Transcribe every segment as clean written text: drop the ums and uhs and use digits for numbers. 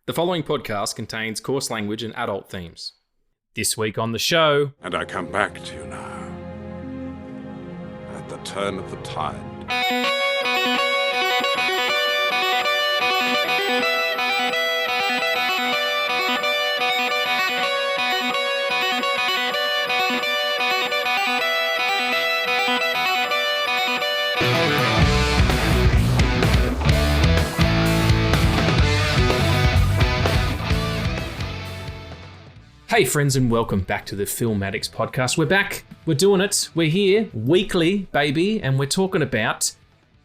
The following podcast contains coarse language and adult themes. This week on the show... And I come back to you now, at the turn of the tide. Hey friends, and welcome back to the Film Addicts podcast. We're back, we're doing it, we're here, weekly, baby, and we're talking about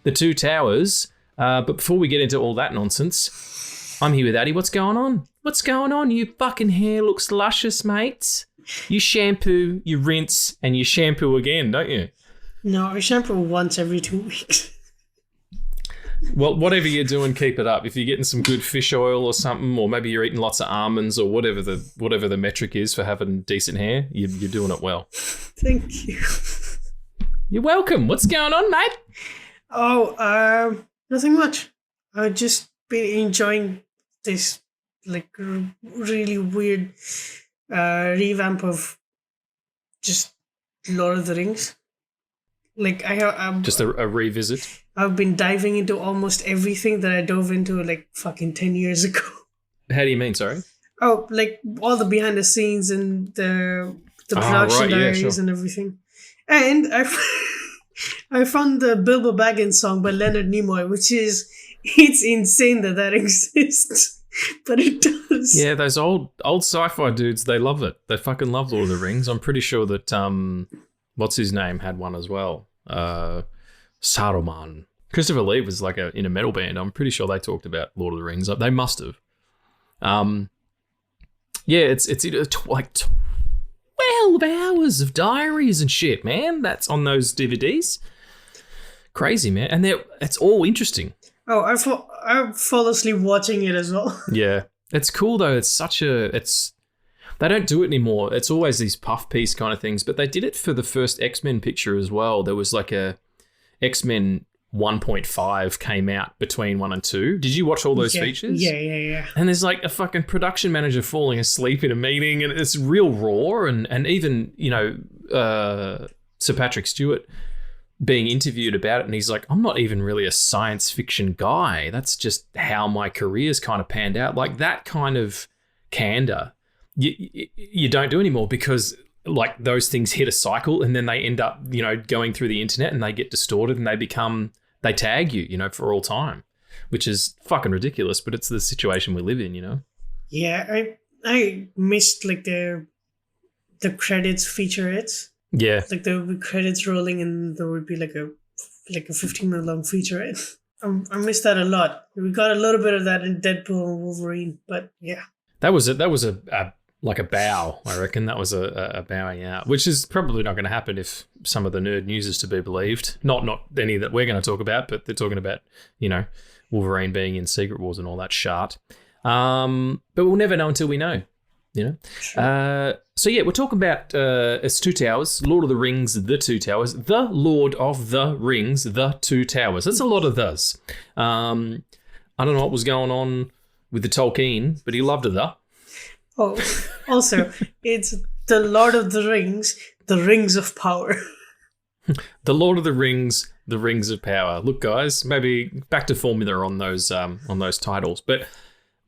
The Two Towers. But before we get into all that nonsense, I'm here with Addy. What's going on? What's going on? Your fucking hair looks luscious, mate. You shampoo, you rinse, and you shampoo again, don't you? No, I shampoo once every 2 weeks. Well, whatever you're doing, keep it up. If you're getting some good fish oil or something, or maybe you're eating lots of almonds or whatever the metric is for having decent hair, you're doing it well. Thank you. You're welcome. What's going on, mate? Oh, nothing much. I've just been enjoying this really weird revamp of just Lord of the Rings. Just a revisit. I've been diving into almost everything that I dove into fucking 10 years ago. How do you mean, sorry? Oh, all the behind the scenes and the production diaries and everything. And I found the Bilbo Baggins song by Leonard Nimoy, it's insane that exists, but it does. Yeah, those old sci-fi dudes, they love it. They fucking love Lord of the Rings. I'm pretty sure that what's his name had one as well. Saruman. Christopher Lee was in a metal band. I'm pretty sure they talked about Lord of the Rings. They must have. It's like 12 hours of diaries and shit, man. That's on those DVDs. Crazy, man. And it's all interesting. Oh, I fall asleep watching it as well. Yeah. It's cool though. They don't do it anymore. It's always these puff piece kind of things, but they did it for the first X-Men picture as well. There was a X-Men 1.5 came out between 1 and 2. Did you watch all those features? Yeah. And there's a fucking production manager falling asleep in a meeting, and it's real raw, and even, Sir Patrick Stewart being interviewed about it, and he's like, I'm not even really a science fiction guy. That's just how my career's kind of panned out. That kind of candor you don't do anymore, because those things hit a cycle and then they end up, going through the internet and they get distorted and they tag you, for all time, which is fucking ridiculous, but it's the situation we live in, Yeah, I missed the credits featurettes. Yeah. There would be credits rolling and there would be a 15-minute long featurette. I missed that a lot. We got a little bit of that in Deadpool and Wolverine, but yeah. That was a bow, I reckon. That was a bowing out, which is probably not going to happen if some of the nerd news is to be believed. Not any that we're going to talk about, but they're talking about, Wolverine being in Secret Wars and all that shit. But we'll never know until we know, Sure. We're talking about it's Two Towers, Lord of the Rings, The Two Towers, The Lord of the Rings, The Two Towers. That's a lot of those. I don't know what was going on with the Tolkien, but he loved it, though. Oh, also, it's the Lord of the Rings, the Rings of Power. The Lord of the Rings, the Rings of Power. Look, guys, maybe back to formula on those titles. But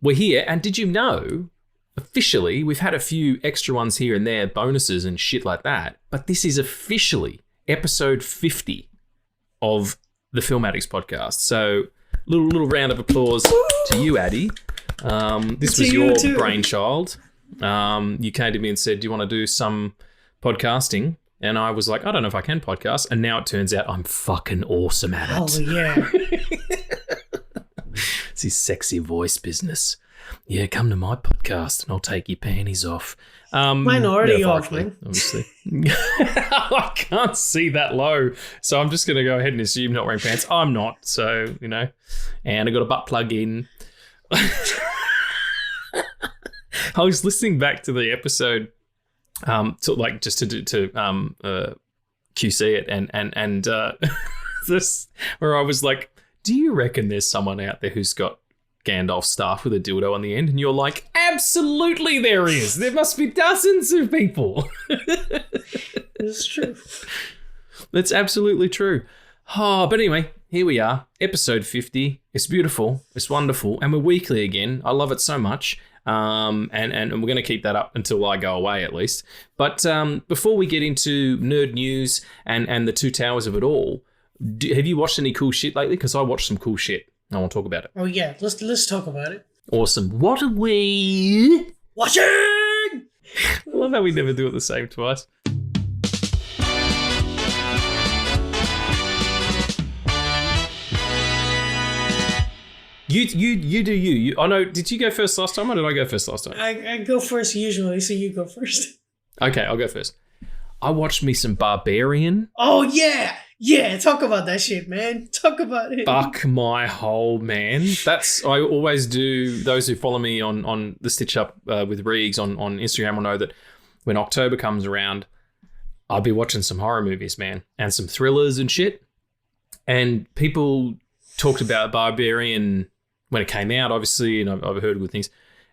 we're here, and did you know, officially, we've had a few extra ones here and there, bonuses and shit like that, but this is officially episode 50 of the Film Addicts podcast. So, little round of applause to you, Addy. This was your brainchild. You came to me and said, do you want to do some podcasting? And I was like, I don't know if I can podcast. And now it turns out I'm fucking awesome at it. Oh, yeah. It's his sexy voice business. Yeah, come to my podcast and I'll take your panties off. Mine already off, man. Obviously. I can't see that low. So I'm just going to go ahead and assume not wearing pants. I'm not. So, and I got a butt plug in. I was listening back to the episode to QC it and this where I was like, do you reckon there's someone out there who's got Gandalf's staff with a dildo on the end, and you're like, absolutely there is. There must be dozens of people. It's true. That's absolutely true. Oh, but anyway, here we are, episode 50. It's beautiful, it's wonderful, and we're weekly again. I love it so much. And we're going to keep that up until I go away, at least. But before we get into nerd news and the two towers of it all, have you watched any cool shit lately? Because I watched some cool shit. I want to talk about it. Oh yeah, let's talk about it. Awesome. What are we watching? I love how we never do it the same twice. You do you. I know. Did you go first last time, or did I go first last time? I go first usually, so you go first. Okay, I'll go first. I watched me some Barbarian. Oh yeah. Yeah, talk about that shit, man. Talk about it. Fuck my whole man. I always do. Those who follow me on the Stitch Up with Reegs on Instagram will know that when October comes around, I'll be watching some horror movies, man, and some thrillers and shit. And people talked about Barbarian when it came out, obviously, and I've heard good things.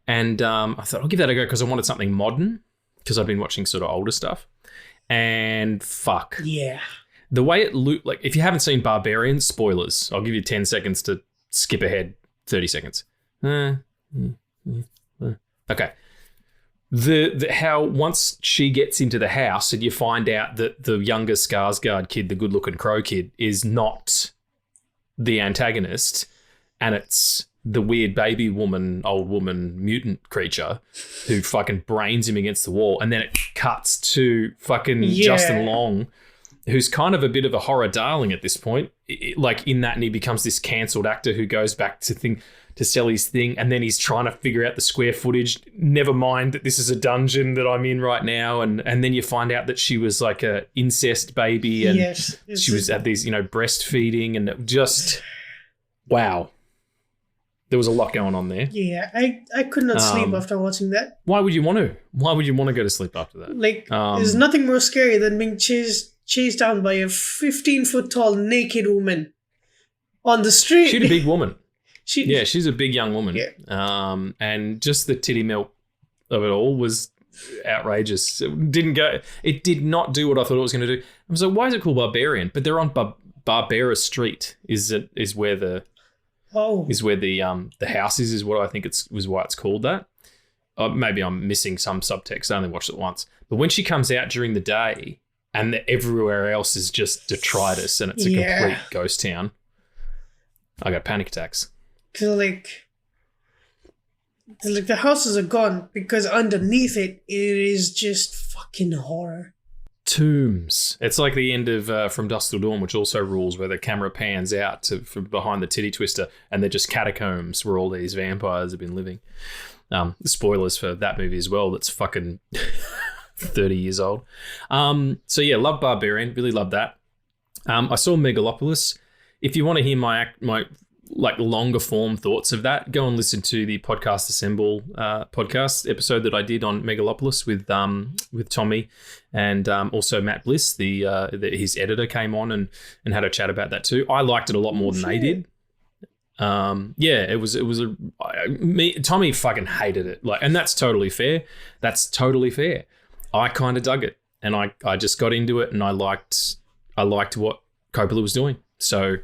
And I thought I'll give that a go because I wanted something modern, because I've been watching sort of older stuff. And fuck. Yeah. The way it looked, like, if you haven't seen Barbarian, spoilers. I'll give you 10 seconds to skip ahead 30 seconds. Okay. The how once she gets into the house and you find out that the younger Skarsgård kid, the good-looking crow kid, is not the antagonist, and it's the weird baby woman, old woman, mutant creature who fucking brains him against the wall, and then it cuts to fucking Justin Long, who's kind of a bit of a horror darling at this point, like in that, and he becomes this cancelled actor who goes back to sell his thing, and then he's trying to figure out the square footage. Never mind that this is a dungeon that I'm in right now, and then you find out that she was like a incest baby, and she was at these, breastfeeding, and it just wow, there was a lot going on there. Yeah, I could not sleep after watching that. Why would you want to? Why would you want to go to sleep after that? Like, there's nothing more scary than being chased down by a 15-foot tall naked woman on the street. She's a big woman. She's a big young woman. Yeah. And just the titty milk of it all was outrageous. It did not do what I thought it was going to do. I was like, why is it called Barbarian? But they're on Barbera Street. Is where the house is what I think was why it's called that. Maybe I'm missing some subtext. I only watched it once. But when she comes out during the day, and everywhere else is just detritus, and it's a complete ghost town, I got panic attacks. Cause like the houses are gone because underneath it is just fucking horror. Tombs. It's like the end of From Dusk Till Dawn, which also rules, where the camera pans out from behind the titty twister, and they're just catacombs where all these vampires have been living. Spoilers for that movie as well. That's fucking 30 years old. So yeah, love Barbarian. Really love that. I saw Megalopolis. If you want to hear my like longer form thoughts of that, go and listen to the Podcast Assemble podcast episode that I did on Megalopolis with Tommy, and also Matt Bliss, his editor, came on and had a chat about that too. I liked it a lot more than they did. Tommy fucking hated it, and that's totally fair. I kind of dug it, and I just got into it, and I liked what Coppola was doing. So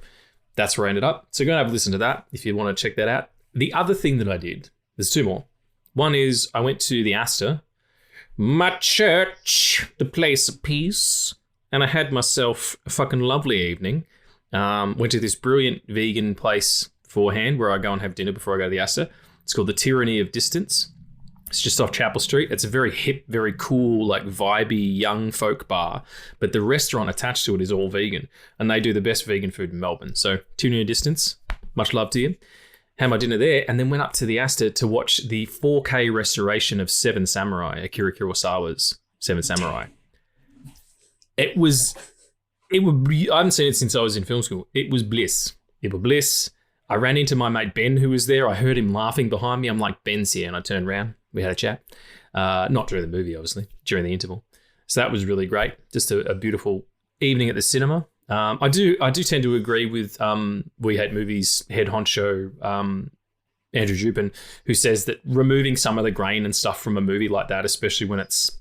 that's where I ended up. So go and have a listen to that if you want to check that out. The other thing that I did, there's two more. One is I went to the Astor, my church, the place of peace, and I had myself a fucking lovely evening. Went to this brilliant vegan place beforehand where I go and have dinner before I go to the Astor. It's called the Tyranny of Distance. It's just off Chapel Street. It's a very hip, very cool, like vibey young folk bar, but the restaurant attached to it is all vegan, and they do the best vegan food in Melbourne. So Tyranny of Distance, much love to you. Had my dinner there, and then went up to the Astor to watch the 4K restoration of Seven Samurai, Akira Kurosawa's Seven Samurai. I haven't seen it since I was in film school. It was bliss. I ran into my mate Ben, who was there. I heard him laughing behind me. I'm like, Ben's here, and I turned around. We had a chat. Not during the movie, obviously, during the interval. So that was really great. Just a beautiful evening at the cinema. I do tend to agree with We Hate Movies head honcho Andrew Jupin, who says that removing some of the grain and stuff from a movie like that, especially when it's,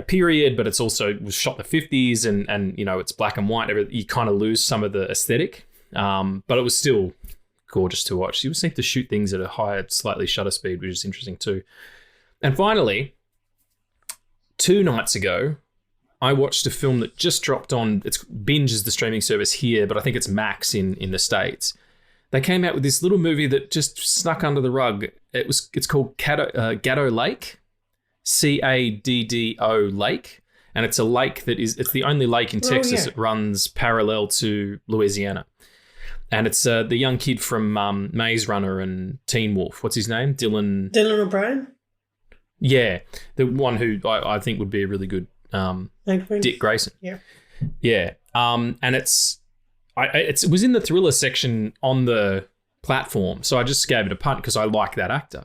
period, but it's also was shot in the 50s and it's black and white, you kind of lose some of the aesthetic. But it was still gorgeous to watch. You seem to shoot things at a higher, slightly shutter speed, which is interesting too. And finally, 2 nights ago, I watched a film that just dropped on, it's Binge is the streaming service here, but I think it's Max in the States. They came out with this little movie that just snuck under the rug. It's called Caddo Lake, Caddo Lake. And it's a lake it's the only lake in Texas that runs parallel to Louisiana. And it's the young kid from Maze Runner and Teen Wolf. What's his name? Dylan O'Brien? Yeah. The one who I think would be a really good Dick Grayson. Yeah. Yeah. And it was in the thriller section on the platform. So I just gave it a punt because I like that actor.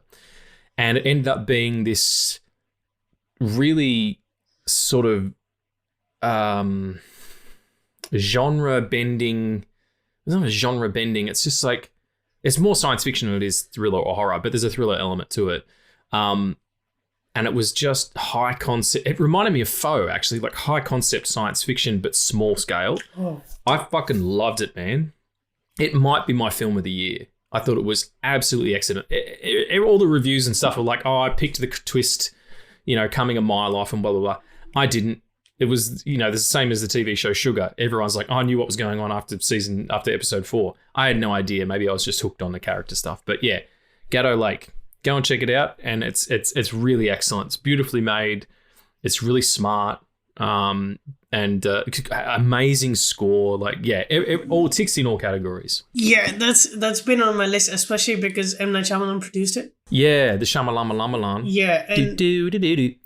And it ended up being this really sort of genre bending. It's not a genre bending. It's just like, it's more science fiction than it is thriller or horror, but there's a thriller element to it. And it was just high concept. It reminded me of Foe, actually, like high concept science fiction, but small scale. Oh. I fucking loved it, man. It might be my film of the year. I thought it was absolutely excellent. All the reviews and stuff were like, I picked the twist, coming a mile off and blah, blah, blah. I didn't. It was, the same as the TV show Sugar. Everyone's like, I knew what was going on after episode 4. I had no idea. Maybe I was just hooked on the character stuff. But yeah, Caddo Lake. Go and check it out, and it's really excellent. It's beautifully made. It's really smart, and amazing score. Like, it all ticks in all categories. Yeah, that's been on my list, especially because M. Night Shyamalan produced it. Yeah, the Shyamalama. Yeah, and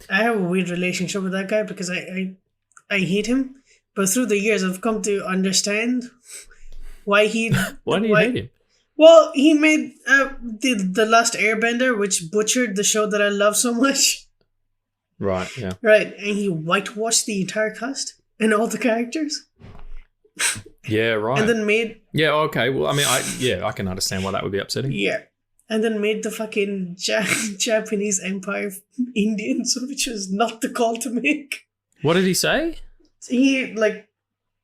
I have a weird relationship with that guy because I hate him, but through the years I've come to understand why he. Why do you hate him? Well, he made the Last Airbender, which butchered the show that I love so much. Right, yeah. Right, and he whitewashed the entire cast and all the characters. Yeah, right. And then made... Yeah, okay. Well, I mean, I can understand why that would be upsetting. Yeah. And then made the fucking Japanese Empire Indians, which was not the call to make. What did he say? He,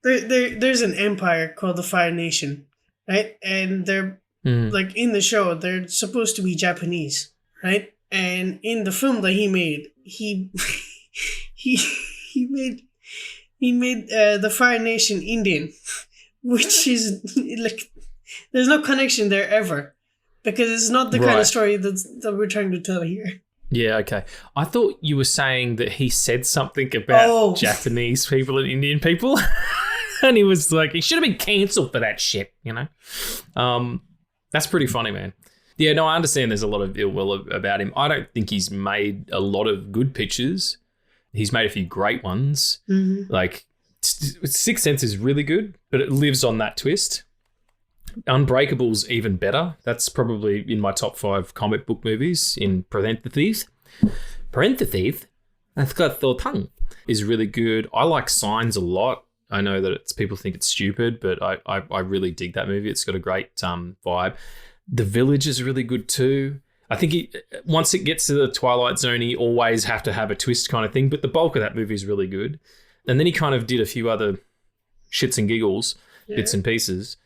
there's an empire called the Fire Nation, right? And they're... Like in the show, they're supposed to be Japanese, right? And in the film that he made, he made the Fire Nation Indian, which is like there's no connection there ever because it's not the kind of story that we're trying to tell here. Yeah, okay. I thought you were saying that he said something about Japanese people and Indian people, and he was like, he should have been cancelled for that shit, That's pretty funny, man. Yeah, no, I understand there's a lot of ill will about him. I don't think he's made a lot of good pictures. He's made a few great ones. Mm-hmm. Like, Sixth Sense is really good, but it lives on that twist. Unbreakable's even better. That's probably in my top 5 comic book movies in parentheses. I've got the tongue. Is really good. I like Signs a lot. I know that people think it's stupid, but I really dig that movie. It's got a great vibe. The Village is really good too. I think once it gets to the Twilight Zone, he always have to have a twist kind of thing, but the bulk of that movie is really good. And then he kind of did a few other shits and giggles, bits and pieces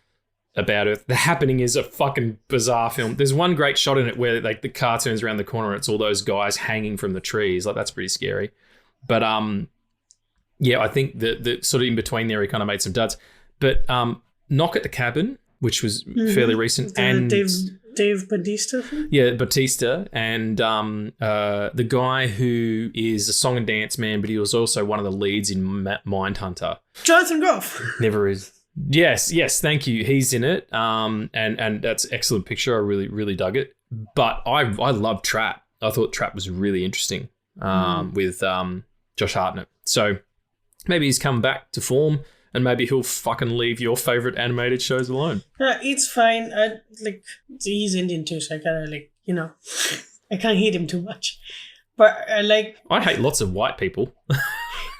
about it. The Happening is a fucking bizarre film. There's one great shot in it where like the car turns around the corner and it's all those guys hanging from the trees. Like, that's pretty scary. But yeah, I think the sort of in between there, he kind of made some duds. But Knock at the Cabin, which was fairly recent, and Dave Bautista. Yeah, Bautista, and the guy who is a song and dance man, but he was also one of the leads in Mindhunter. Jonathan Groff. Never is. Yes, thank you. He's in it, and that's an excellent picture. I really dug it. But I love Trap. I thought Trap was really interesting with Josh Hartnett. So maybe he's come back to form. And maybe he'll fucking leave your favorite animated shows alone. It's fine. He's Indian too, so I gotta I can't hate him too much. But I hate lots of white people.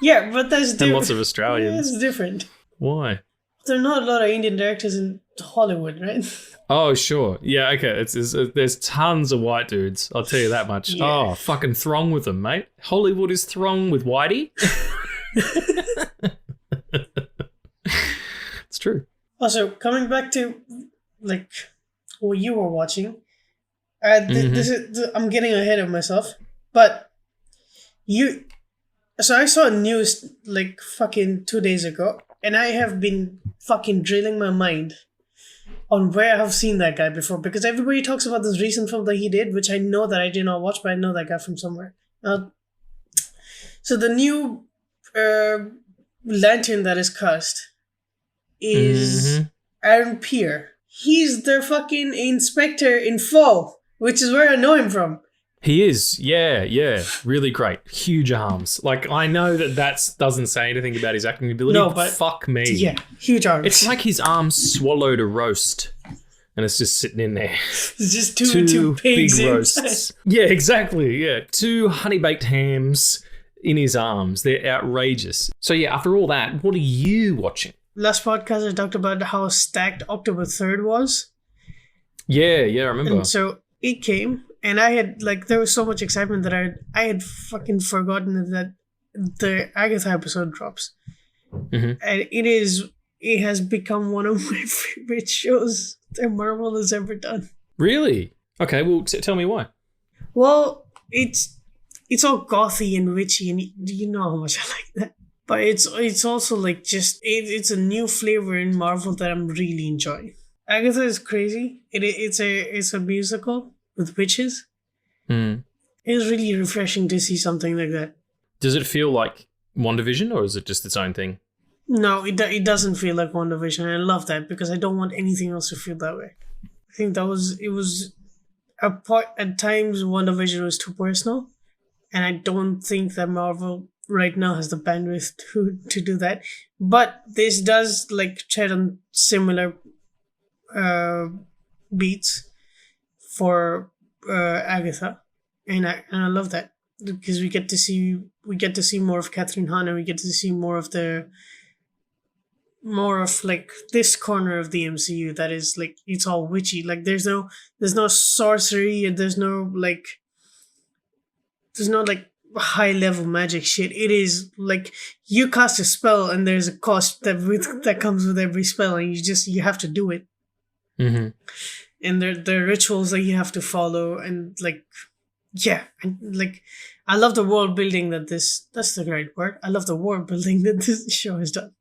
Yeah, but that's different. And lots of Australians. It's different. Why? There are not a lot of Indian directors in Hollywood, right? Oh, sure. Yeah, okay. There's tons of white dudes. I'll tell you that much. Yeah. Oh, fucking throng with them, mate. Hollywood is throng with whitey. It's true. Also, coming back to like what you were watching, I'm getting ahead of myself, but so I saw news like fucking 2 days ago, and I have been fucking drilling my mind on where I have seen that guy before, because everybody talks about this recent film that he did, which I know that I did not watch, but I know that guy from somewhere. So the new lantern that is cast is Aaron Peer. He's the fucking inspector in Fall, which is where I know him from. He is, yeah, really great, huge arms. Like, I know that doesn't say anything about his acting ability. No, but fuck me, yeah, huge arms. It's like his arms swallowed a roast, and it's just sitting in there. It's just two pigs big roasts. Yeah, exactly. Yeah, 2 honey baked hams in his arms. They're outrageous. So yeah, after all that, what are you watching? Last podcast I talked about how stacked October 3rd was. Yeah, I remember. And so it came. And I had, there was so much excitement that I had fucking forgotten that the Agatha episode drops. Mm-hmm. And it has become one of my favorite shows that Marvel has ever done. Really? Okay, well, tell me why. Well, it's all gothy and witchy, and you know how much I like that. But it's also it's a new flavor in Marvel that I'm really enjoying. Agatha is crazy. It's a musical with witches. It's really refreshing to see something like that. Does it feel like WandaVision, or is it just its own thing? No, it doesn't feel like WandaVision, and I love that because I don't want anything else to feel that way. I think it was at times WandaVision was too personal, and I don't think that Marvel right now has the bandwidth to do that. But this does tread on similar beats for Agatha, and I love that because we get to see more of Catherine Hahn, and we get to see more of this corner of the MCU that is it's all witchy. There's no sorcery, and there's no high level magic shit. It is you cast a spell and there's a cost that comes with every spell, and you have to do it. Mm-hmm. And there are rituals that you have to follow, and I love the world building that's the right word. I love the world building that this show has done.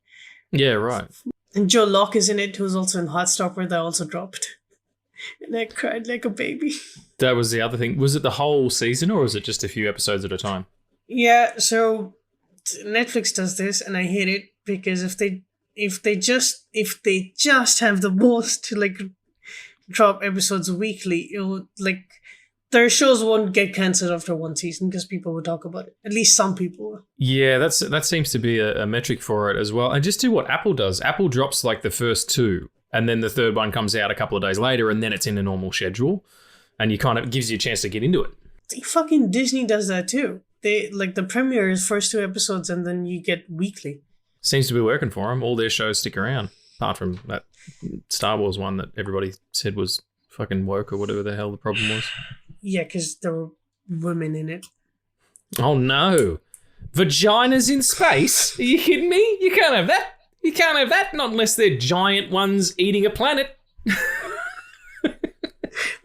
Yeah, right. And Joe Locke is in it, who's also in Heartstopper, that also dropped. And I cried like a baby. That was the other thing. Was it the whole season, or was it just a few episodes at a time? Yeah, so Netflix does this, and I hate it because if they just have the balls to drop episodes weekly, it would their shows won't get cancelled after one season because people will talk about it. At least some people will. Yeah, that seems to be a metric for it as well. And just do what Apple does. Apple drops the first 2, and then the third one comes out a couple of days later, and then it's in a normal schedule, and it gives you a chance to get into it. Fucking Disney does that too. They the premiere is first 2 episodes, and then you get weekly. Seems to be working for them. All their shows stick around, apart from that Star Wars one that everybody said was fucking woke or whatever the hell the problem was. Yeah, because there were women in it. Oh no. Vaginas in space? Are you kidding me? You can't have that. You can't have that, not unless they're giant ones eating a planet.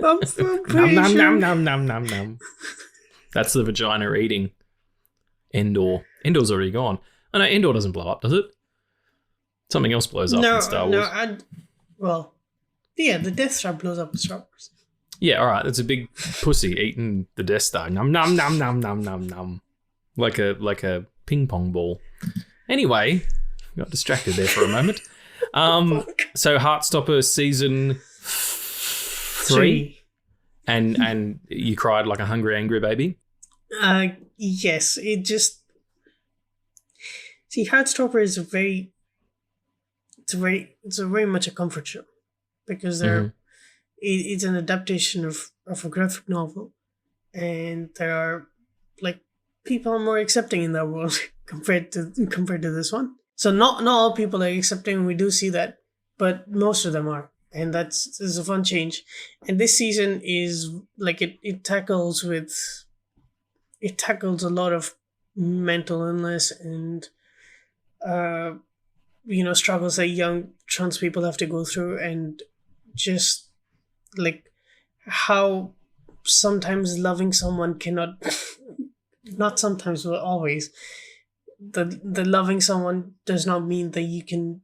I'm pretty sure. Nom. That's the vagina eating. Endor. Endor's already gone. Oh no, Endor doesn't blow up, does it? Something else blows up in Star Wars. The Death Star blows up in Star Wars. Yeah, all right. It's a big pussy eating the Death Star. Nom. Like a ping pong ball. Anyway, got distracted there for a moment. So Heartstopper season 3, and you cried like a hungry, angry baby. Yes, it just Heartstopper is it's a very much a comfort show because it's an adaptation of a graphic novel, and there are people are more accepting in that world compared to this one. So not all people are accepting. We do see that, but most of them are, and that's a fun change. And this season is like it tackles a lot of mental illness and struggles that young trans people have to go through, and just like how sometimes loving someone cannot not sometimes but always the loving someone does not mean that you can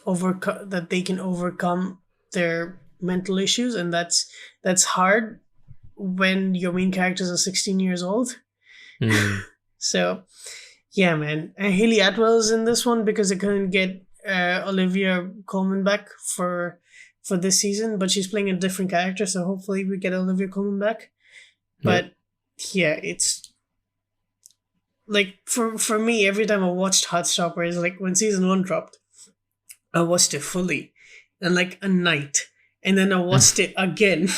overcome their mental issues, and that's hard when your main characters are 16 years old. So yeah, man. And Haley Atwell is in this one because they couldn't get Olivia Colman back for this season, but she's playing a different character, so hopefully we get Olivia Colman back. But yeah, it's like for me, every time I watched Heartstopper, like when season 1 dropped, I watched it fully in like a night, and then I watched it again,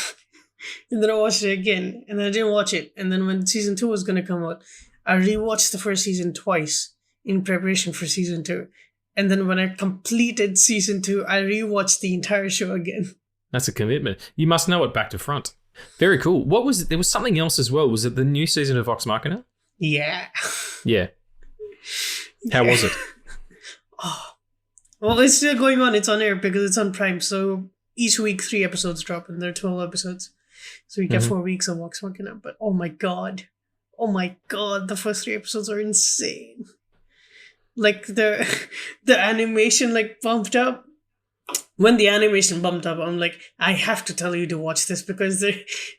and then I watched it again, and then I didn't watch it, and then when season 2 was gonna come out, I rewatched the first season twice in preparation for season 2. And then when I completed season 2, I rewatched the entire show again. That's a commitment. You must know it back to front. Very cool. What was it? There was something else as well. Was it the new season of Vox Machina? Yeah. Yeah. How was it? Oh. Well, it's still going on. It's on air because it's on Prime. So each week 3 episodes drop, and there are 12 episodes. So we get 4 weeks of Vox Machina. But oh my god, the first 3 episodes are insane. Like the animation like bumped up. When the animation bumped up, I'm like, I have to tell you to watch this because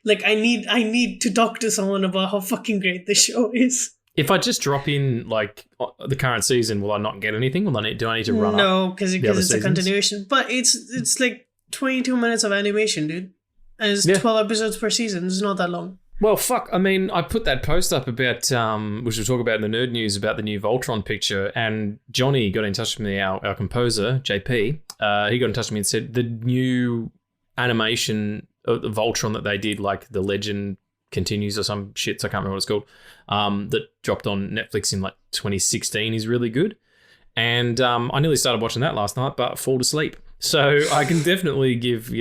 like I need to talk to someone about how fucking great this show is. If I just drop in like the current season, will I not get anything? Do I need to run up? No, because it's a continuation. But it's like 22 minutes of animation, dude. And it's 12 episodes per season. It's not that long. Well, fuck. I mean, I put that post up about, which we'll talk about in the Nerd News, about the new Voltron picture, and Johnny got in touch with me, our composer, JP. He got in touch with me and said the new animation of the Voltron that they did, like The Legend Continues or some shit, so I can't remember what it's called, that dropped on Netflix in like 2016 is really good. And I nearly started watching that last night, but fall to sleep. So I can definitely give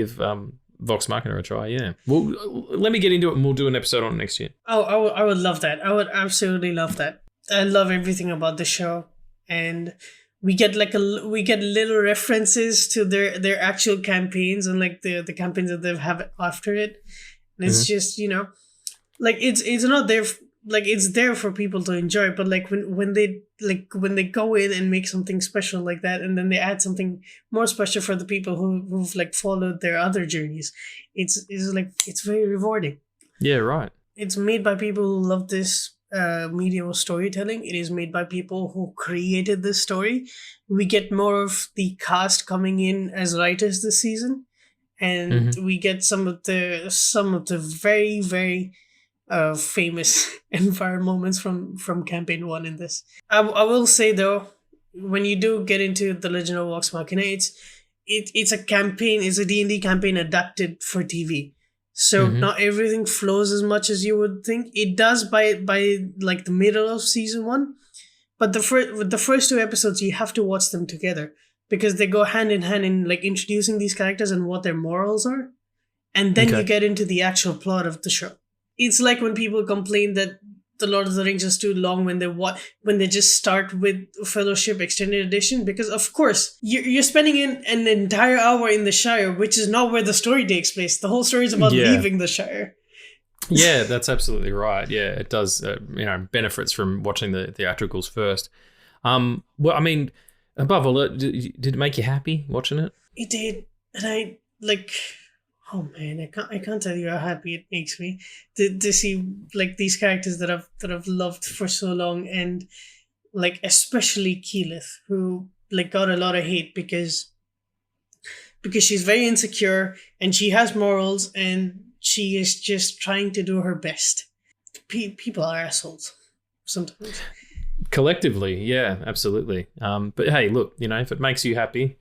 Vox Machina a try, yeah. Well, let me get into it and we'll do an episode on it next year. Oh, I would love that. I would absolutely love that. I love everything about the show, and we get little references to their actual campaigns and like the campaigns that they have after it. And it's just, like it's not there. Like it's there for people to enjoy, but like when they go in and make something special like that, and then they add something more special for the people who've like followed their other journeys, it's very rewarding. Yeah, right. It's made by people who love this medium of storytelling. It is made by people who created this story. We get more of the cast coming in as writers this season, and we get some of the very, very famous and viral moments from campaign 1 in this. I will say though, when you do get into the Legend of Vox Machina, it's a campaign, it's a D&D campaign adapted for TV. So not everything flows as much as you would think. It does by like the middle of season 1, but with the first 2 episodes you have to watch them together because they go hand in hand in like introducing these characters and what their morals are, and then you get into the actual plot of the show. It's like when people complain that The Lord of the Rings is too long when they just start with Fellowship Extended Edition, because of course you're spending an entire hour in the Shire, which is not where the story takes place. The whole story is about leaving the Shire. Yeah, that's absolutely right. Yeah, it does. Benefits from watching the theatricals first. Well, I mean, above all, did it make you happy watching it? It did, and I like. Oh man, I can't tell you how happy it makes me to see like these characters that I've loved for so long, and like especially Keyleth, who like got a lot of hate because she's very insecure and she has morals and she is just trying to do her best. People are assholes sometimes. Collectively, yeah, absolutely. But hey, look, if it makes you happy,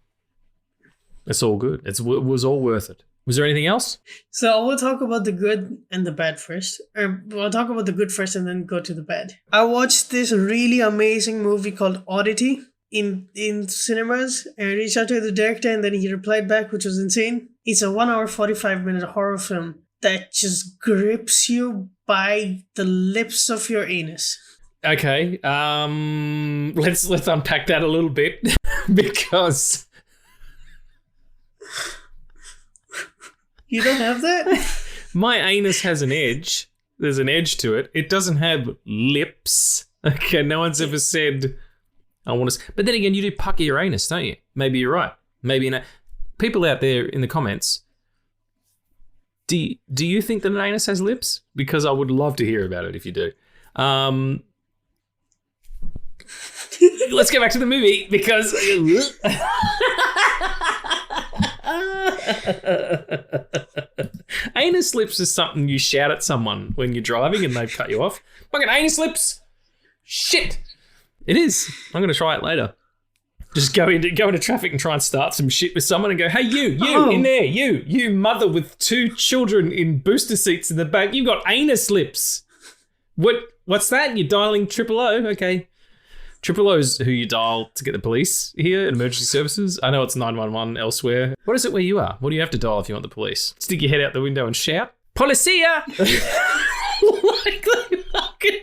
it's all good. It was all worth it. Was there anything else? So I will talk about the good and the bad first. I'll talk about the good first and then go to the bad. I watched this really amazing movie called Oddity. in cinemas, and I reached out to the director, and then he replied back, which was insane. It's a 1 hour 45-minute horror film that just grips you by the lips of your anus. Okay, let's unpack that a little bit because you don't have that. My anus has an edge. There's an edge to it. It doesn't have lips. Okay, no one's ever said, I want to... But then again, you do pucker your anus, don't you? Maybe you're right. Maybe people out there in the comments, do you think that an anus has lips? Because I would love to hear about it if you do. Let's go back to the movie because... Anus lips is something you shout at someone when you're driving and they've cut you off. Fucking anus lips! Shit! It is. I'm going to try it later. Just go into traffic and try and start some shit with someone and go, hey, you in there, you mother with 2 children in booster seats in the back, you've got anus lips. What's that? You're dialing 000? Okay. 000 is who you dial to get the police here at emergency services. I know it's 911 elsewhere. What is it where you are? What do you have to dial if you want the police? Stick your head out the window and shout, Policia! Like the fucking...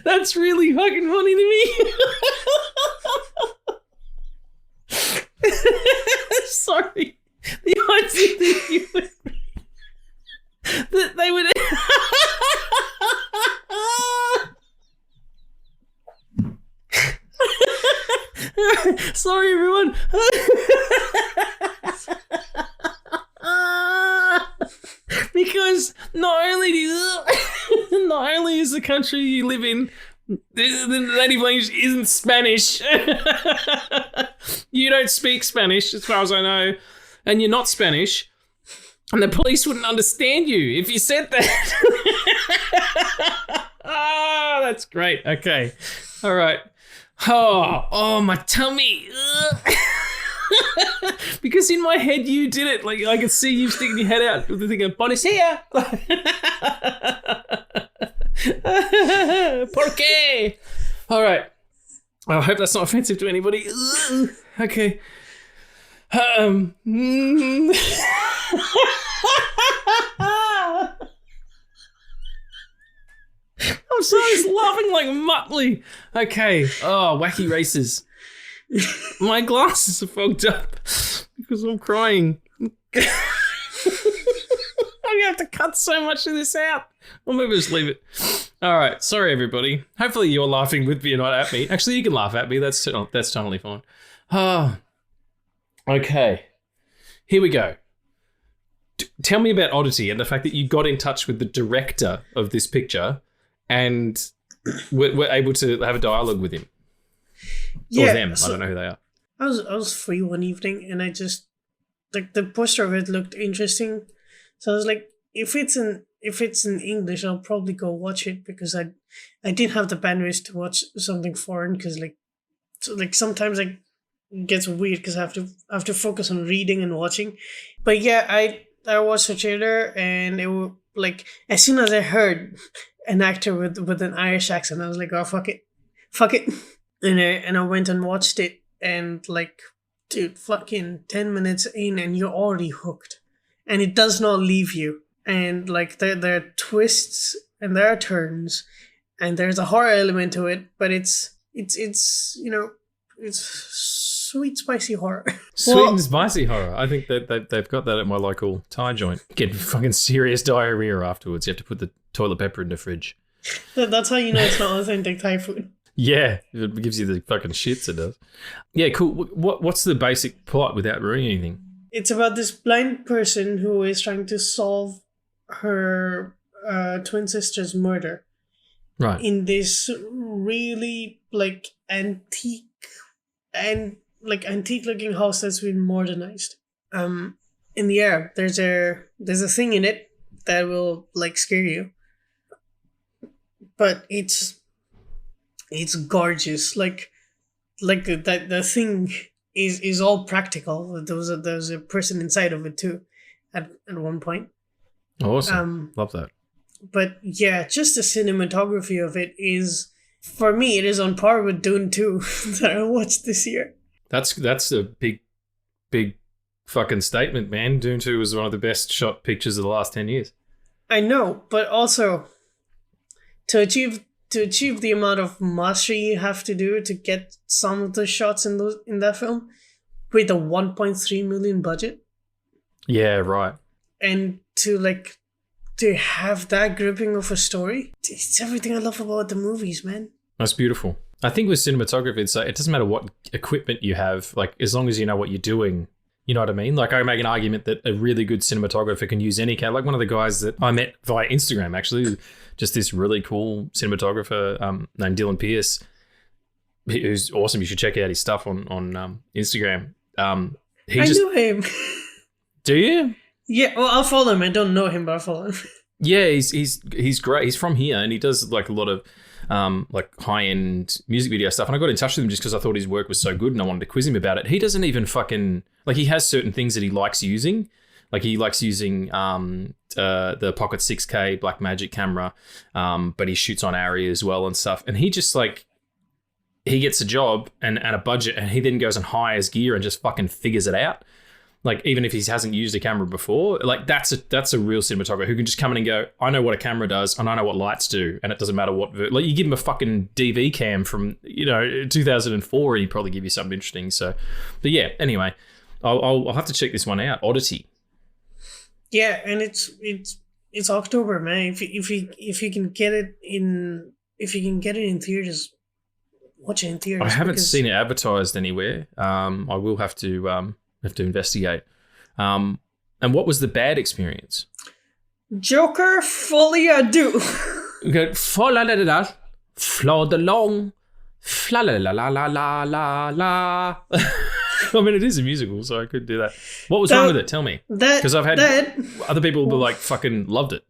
That's really fucking funny to me. Sorry. The idea that you would... that they would... Sorry, everyone. Because not only is the country you live in, the native language isn't Spanish. You don't speak Spanish, as far as I know, and you're not Spanish, and the police wouldn't understand you if you said that. Oh, that's great. Okay. All right. Oh, my tummy. Because in my head you did it. Like I could see you sticking your head out with the thing of Policia. ¿Por qué? All right. I hope that's not offensive to anybody. Okay. I'm sorry, laughing like Muttley. Okay. Oh, wacky races. My glasses are fogged up because I'm crying. I'm going to have to cut so much of this out. Or maybe just leave it. All right. Sorry, everybody. Hopefully you're laughing with me and not at me. Actually, you can laugh at me. That's totally fine. Okay. Here we go. Tell me about Oddity and the fact that you got in touch with the director of this picture and were able to have a dialogue with him. Or them. I don't know who they are. I was free one evening and I just, like, the poster of it looked interesting. So I was like, if it's in English, I'll probably go watch it because I didn't have the bandwidth to watch something foreign because sometimes it gets weird because I have to focus on reading and watching. But yeah, I watched the trailer and it was like, as soon as I heard an actor with an Irish accent, I was like, oh, fuck it. And I went and watched it, and like, dude, fucking 10 minutes in and you're already hooked. And it does not leave you. And like, there are twists and there are turns and there's a horror element to it, but it's you know, it's sweet, spicy horror. Sweet and spicy horror. I think that they've got that at my local Thai joint. Get fucking serious diarrhea afterwards. You have to put the toilet pepper in the fridge. That's how you know it's not authentic Thai food. Yeah, it gives you the fucking shits, it does. Yeah, cool. What's the basic plot without ruining anything? It's about this blind person who is trying to solve her twin sister's murder. Right. In this really like antique looking house that's been modernized. In the air, there's a thing in it that will like scare you. But it's gorgeous. Like the thing is all practical. There was a person inside of it too, at one point. Awesome, love that. But yeah, just the cinematography of it is, for me, it is on par with Dune 2 that I watched this year. That's a big fucking statement, man. Dune 2 was one of the best shot pictures of the last 10 years. I know, but also to achieve the amount of mastery you have to do to get some of the shots in that film with a 1.3 million budget. Yeah, right. And to have that gripping of a story, it's everything I love about the movies, man. That's beautiful. I think with cinematography, it doesn't matter what equipment you have, like as long as you know what you're doing. You know what I mean? Like I make an argument that a really good cinematographer can use any camera. Like one of the guys that I met via Instagram, actually, just this really cool cinematographer named Dylan Pierce, who's awesome. You should check out his stuff on Instagram. I know him. Do you? Yeah, well, I'll follow him. I don't know him, but I'll follow him. Yeah, he's great. He's from here, and he does like a lot of like high-end music video stuff. And I got in touch with him just because I thought his work was so good and I wanted to quiz him about it. He doesn't even fucking... Like, he has certain things that he likes using. Like, he likes using the Pocket 6K Blackmagic camera, but he shoots on Arri as well and stuff. And he just, like... He gets a job and a budget, and he then goes and hires gear and just fucking figures it out. Like, even if he hasn't used a camera before, like, that's a real cinematographer who can just come in and go, I know what a camera does, and I know what lights do, and it doesn't matter what... Like, you give him a fucking DV cam from, 2004, and he'd probably give you something interesting. So, but yeah, anyway, I'll have to check this one out. Oddity. Yeah, and it's October, man. If you can get it in theaters, watch it in theaters. I haven't seen it advertised anywhere. I will have to investigate. And what was the bad experience? Joker, fully ado. Okay, fa la la la la, flawed along, fla la la la la la la la. I mean, it is a musical, so I could do that. What was wrong with it? Tell me. Because I've had other people that like fucking loved it.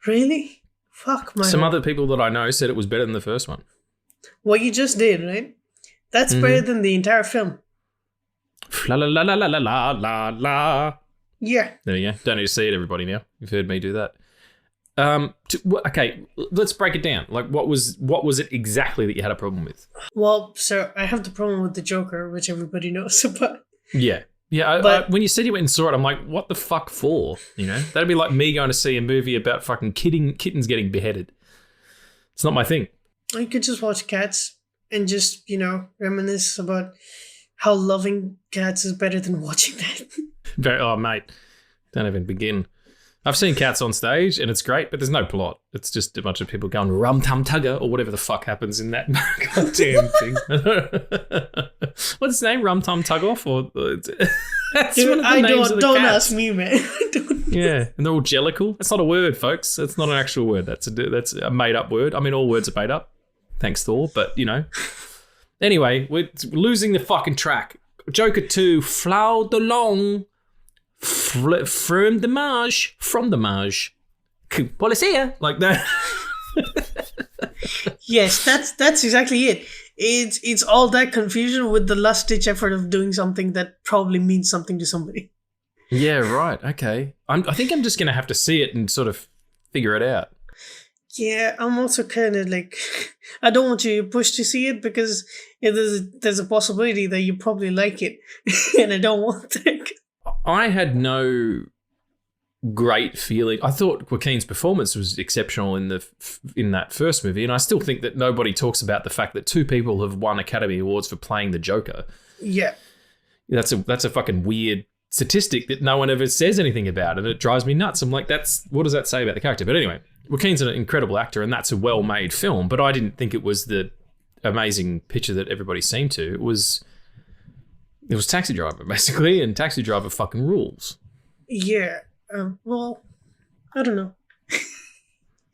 Really? Fuck my. Some other people that I know said it was better than the first one. What you just did, right? That's better than the entire film. La la la la la la la la. Yeah. There you go. Don't need to see it, everybody. Now you've heard me do that. Okay, let's break it down. Like, what was it exactly that you had a problem with? Well, so I have the problem with the Joker, which everybody knows about. Yeah. But when you said you went and saw it, I'm like, what the fuck for? That'd be like me going to see a movie about fucking kittens getting beheaded. It's not my thing. You could just watch Cats and just, reminisce about how loving Cats is better than watching that. Oh, mate, don't even begin. I've seen Cats on stage and it's great, but there's no plot. It's just a bunch of people going rum-tum-tugger or whatever the fuck happens in that goddamn thing. What's his name? Rum-tum-tug-off? That's dude, one of the names of the don't cats. ask me, man. Yeah, and they're all jellicle. That's not a word, folks. That's not an actual word. That's a made-up word. I mean, all words are made up. Thanks, Thor, but, Anyway, we're losing the fucking track. Joker 2, flowed along, from the marge, policia, like that. Yes, that's exactly it. It's all that confusion with the last-ditch effort of doing something that probably means something to somebody. Yeah, right. Okay. I think I'm just going to have to see it and sort of figure it out. Yeah, I'm also kind of like, I don't want you to push to see it because there's a possibility that you probably like it, and I don't want that. I had no great feeling. I thought Joaquin's performance was exceptional in that first movie, and I still think that nobody talks about the fact that two people have won Academy Awards for playing the Joker. Yeah, that's a fucking weird statistic that no one ever says anything about, and it drives me nuts. I'm like, what does that say about the character? But anyway, Joaquin's an incredible actor, and that's a well-made film, but I didn't think it was the amazing picture that everybody seemed to. It was Taxi Driver, basically, and Taxi Driver fucking rules. Yeah, well, I don't know.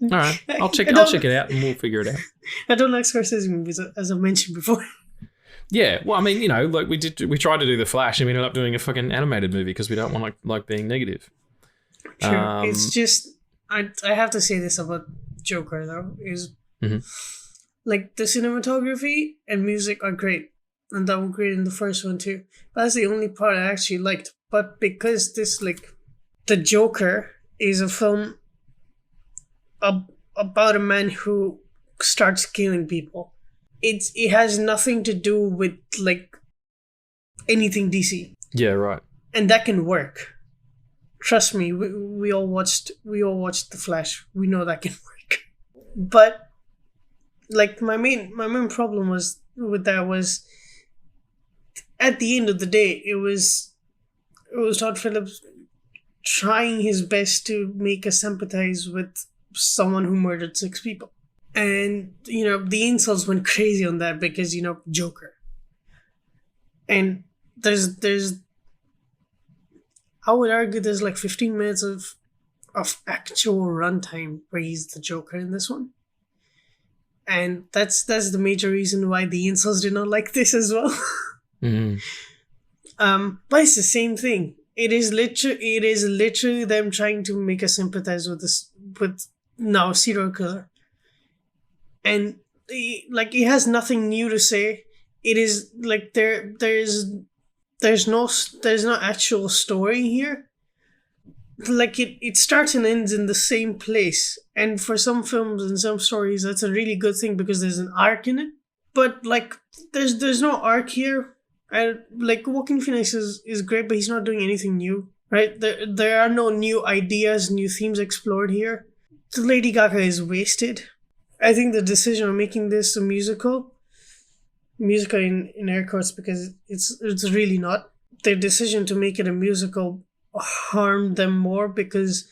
All right, I'll check it out, and we'll figure it out. I don't like Scorsese movies, as I mentioned before. Yeah, well, I mean, like we tried to do The Flash, and we ended up doing a fucking animated movie because we don't want like being negative. Sure, it's just I have to say this about Joker though is like the cinematography and music are great, and that was great in the first one too. That's the only part I actually liked. But because this, like, The Joker is a film about a man who starts killing people. It has nothing to do with, like, anything DC. Yeah, right. And that can work. Trust me, we all watched The Flash. We know that can work. But, like, my main problem was at the end of the day, it was Todd Phillips trying his best to make us sympathize with someone who murdered 6 people. And, the insults went crazy on that because, Joker. And there's I would argue there's like 15 minutes of actual runtime where he's the Joker in this one. And that's the major reason why the incels do not like this as well. Mm-hmm. But it's the same thing. It is literally them trying to make us sympathize with now a serial killer. And it has nothing new to say. It is like there's no actual story here. Like it starts and ends in the same place. And for some films and some stories, that's a really good thing because there's an arc in it. But like there's no arc here. And like Joaquin Phoenix is great, but he's not doing anything new, right? There are no new ideas, new themes explored here. The Lady Gaga is wasted. I think the decision of making this a musical in air quotes because it's really not. Their decision to make it a musical harmed them more because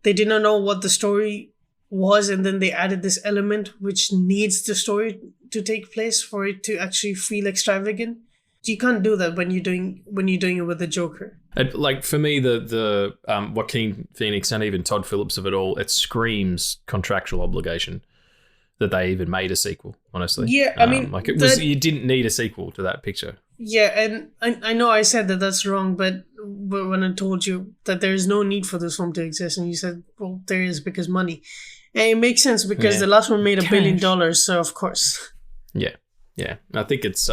they did not know what the story was, and then they added this element which needs the story to take place for it to actually feel extravagant. You can't do that when you're doing it with the Joker. Like for me, the Joaquin Phoenix and even Todd Phillips of it all, it screams contractual obligation that they even made a sequel. Honestly, yeah, I mean, you didn't need a sequel to that picture. Yeah, and I know I said that that's wrong, but when I told you that there is no need for this film to exist, and you said, well, there is because money, and it makes sense because the last one made $1 billion, so of course. Yeah. I think it's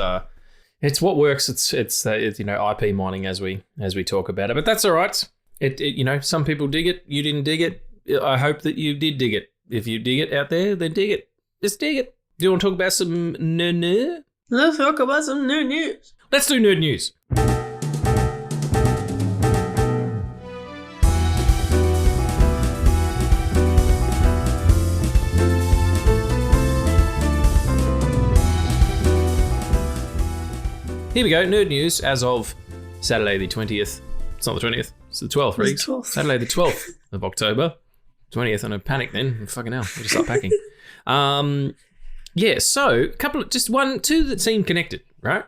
what works. It's IP mining as we talk about it, but that's all right. It some people dig it. You didn't dig it. I hope that you did dig it. If you dig it out there, then dig it. Just dig it. Do you want to talk about some nerd? Let's talk about some nerd news. Let's do nerd news. Here we go, nerd news as of Saturday the 20th. It's not the 20th, it's the 12th, Riggs. Saturday the 12th of October. 20th, and a panic then. Fucking hell, we'll just start packing. So two that seem connected, right?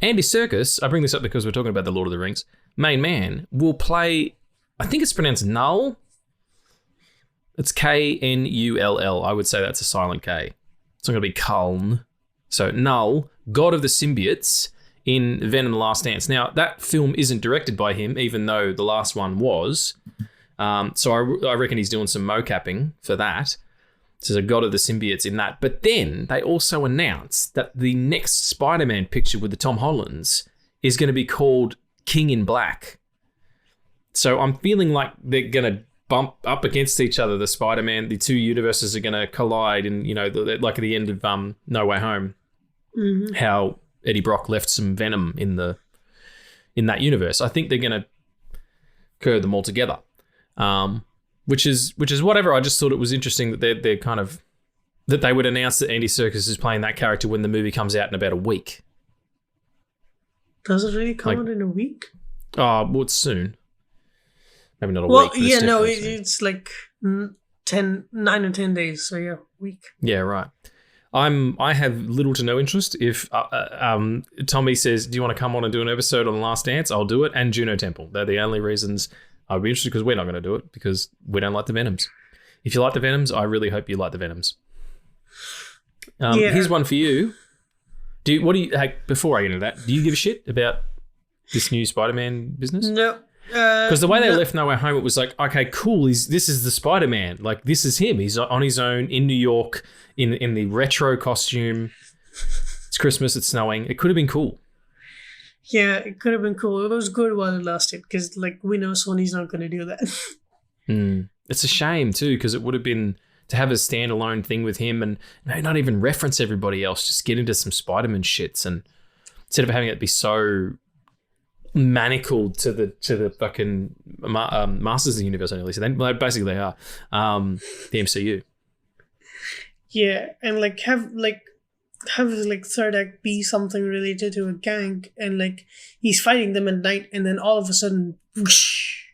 Andy Serkis, I bring this up because we're talking about the Lord of the Rings, main man, will play, I think it's pronounced Null. It's Knull. I would say that's a silent K. It's not going to be Kuln. So Null, God of the Symbiotes in Venom: The Last Dance. Now, that film isn't directed by him, even though the last one was. So I reckon he's doing some mocapping for that. So there's a God of the Symbiotes in that. But then they also announced that the next Spider-Man picture with the Tom Hollands is going to be called King in Black. So I'm feeling like they're going to bump up against each other. The Spider-Man, the two universes are going to collide, and like at the end of No Way Home, how Eddie Brock left some venom in that universe. I think they're going to curve them all together. Which is whatever. I just thought it was interesting that they're kind of that they would announce that Andy Serkis is playing that character when the movie comes out in about a week. Does it really come out in a week? Oh, well, it's soon. Maybe not a week. Well, yeah, no, it's like 9 or 10 days. So yeah, week. Yeah, right. I have little to no interest. If Tommy says, "Do you want to come on and do an episode on The Last Dance?" I'll do it, and Juno Temple. They're the only reasons I'd be interested, because we're not going to do it because we don't like the Venoms. If you like the Venoms, I really hope you like the Venoms. Here's one for you. Before I get into that, do you give a shit about this new Spider-Man business? No. Because the way they left No Way Home, it was like, okay, cool. This is the Spider-Man. Like, this is him. He's on his own in New York in the retro costume. It's Christmas. It's snowing. It could have been cool. Yeah, it could have been cool. It was good while it lasted because, like, we know Sony's not going to do that. It's a shame too because it would have been to have a standalone thing with him and not even reference everybody else. Just get into some Spider-Man shits, and instead of having it be so manacled to the fucking Masters of the Universe, at least basically they are the MCU. Yeah, and like have third act be something related to a gang, and like he's fighting them at night, and then all of a sudden, whoosh,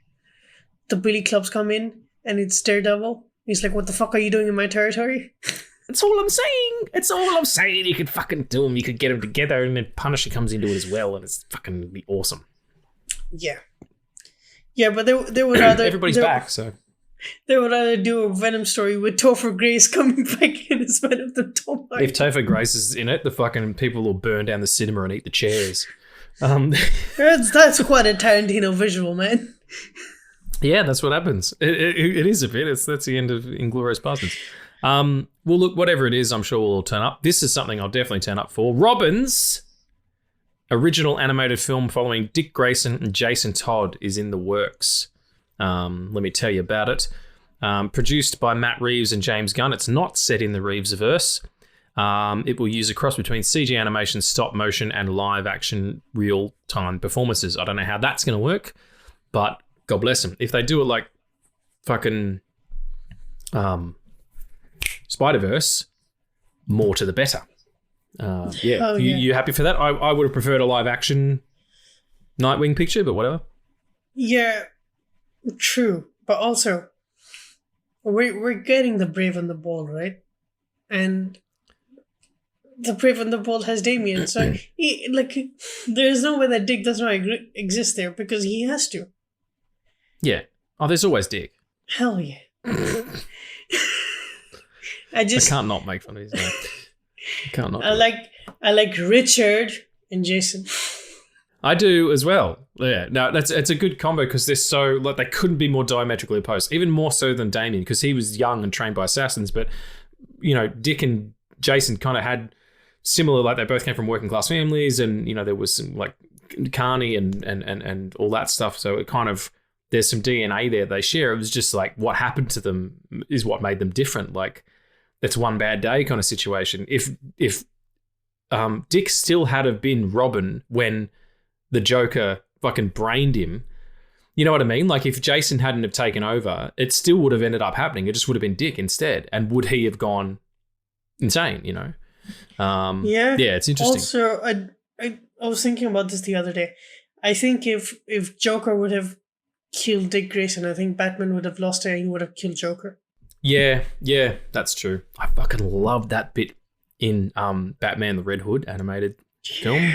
the Billy Clubs come in, and it's Daredevil. He's like, "What the fuck are you doing in my territory?" That's all I'm saying. It's all I'm saying. You could fucking do them. You could get them together, and then Punisher comes into it as well, and it's fucking be awesome. Yeah, but they would rather everybody's back, so. They would rather do a Venom story with Topher Grace coming back in as Venom than Tom Hardy. If Topher Grace is in it, the fucking people will burn down the cinema and eat the chairs. That's quite a Tarantino visual, man. Yeah, that's what happens. It is a bit. That's the end of Inglourious Basterds. Well, look, whatever it is, I'm sure we'll all turn up. This is something I'll definitely turn up for. Robbins' original animated film following Dick Grayson and Jason Todd is in the works. Let me tell you about it. Produced by Matt Reeves and James Gunn. It's not set in the Reeves-averse. It will use a cross between CG animation, stop motion, and live action real-time performances. I don't know how that's going to work, but God bless them. If they do it like fucking Spider-Verse, more to the better. You happy for that? I would have preferred a live action Nightwing picture, but whatever. Yeah. True, but also we're getting the Brave and the Bold, right? And the Brave and the Bold has Damien, so there's no way that Dick does not exist there because he has to. Yeah. Oh, there's always Dick. Hell yeah. I can't not make fun of his name. I can't not. I like Richard and Jason. I do as well. Yeah, no, it's a good combo because they're so like they couldn't be more diametrically opposed. Even more so than Damien because he was young and trained by assassins. But Dick and Jason kind of had similar. Like they both came from working class families, and there was some like Carney and all that stuff. So it kind of there's some DNA there they share. It was just like what happened to them is what made them different. Like it's one bad day kind of situation. If Dick still had have been Robin when the Joker fucking brained him. You know what I mean? Like if Jason hadn't have taken over, it still would have ended up happening. It just would have been Dick instead. And would he have gone insane, Yeah, it's interesting. Also, I was thinking about this the other day. I think if Joker would have killed Dick Grayson, I think Batman would have lost it and he would have killed Joker. Yeah, that's true. I fucking love that bit in Batman the Red Hood animated film.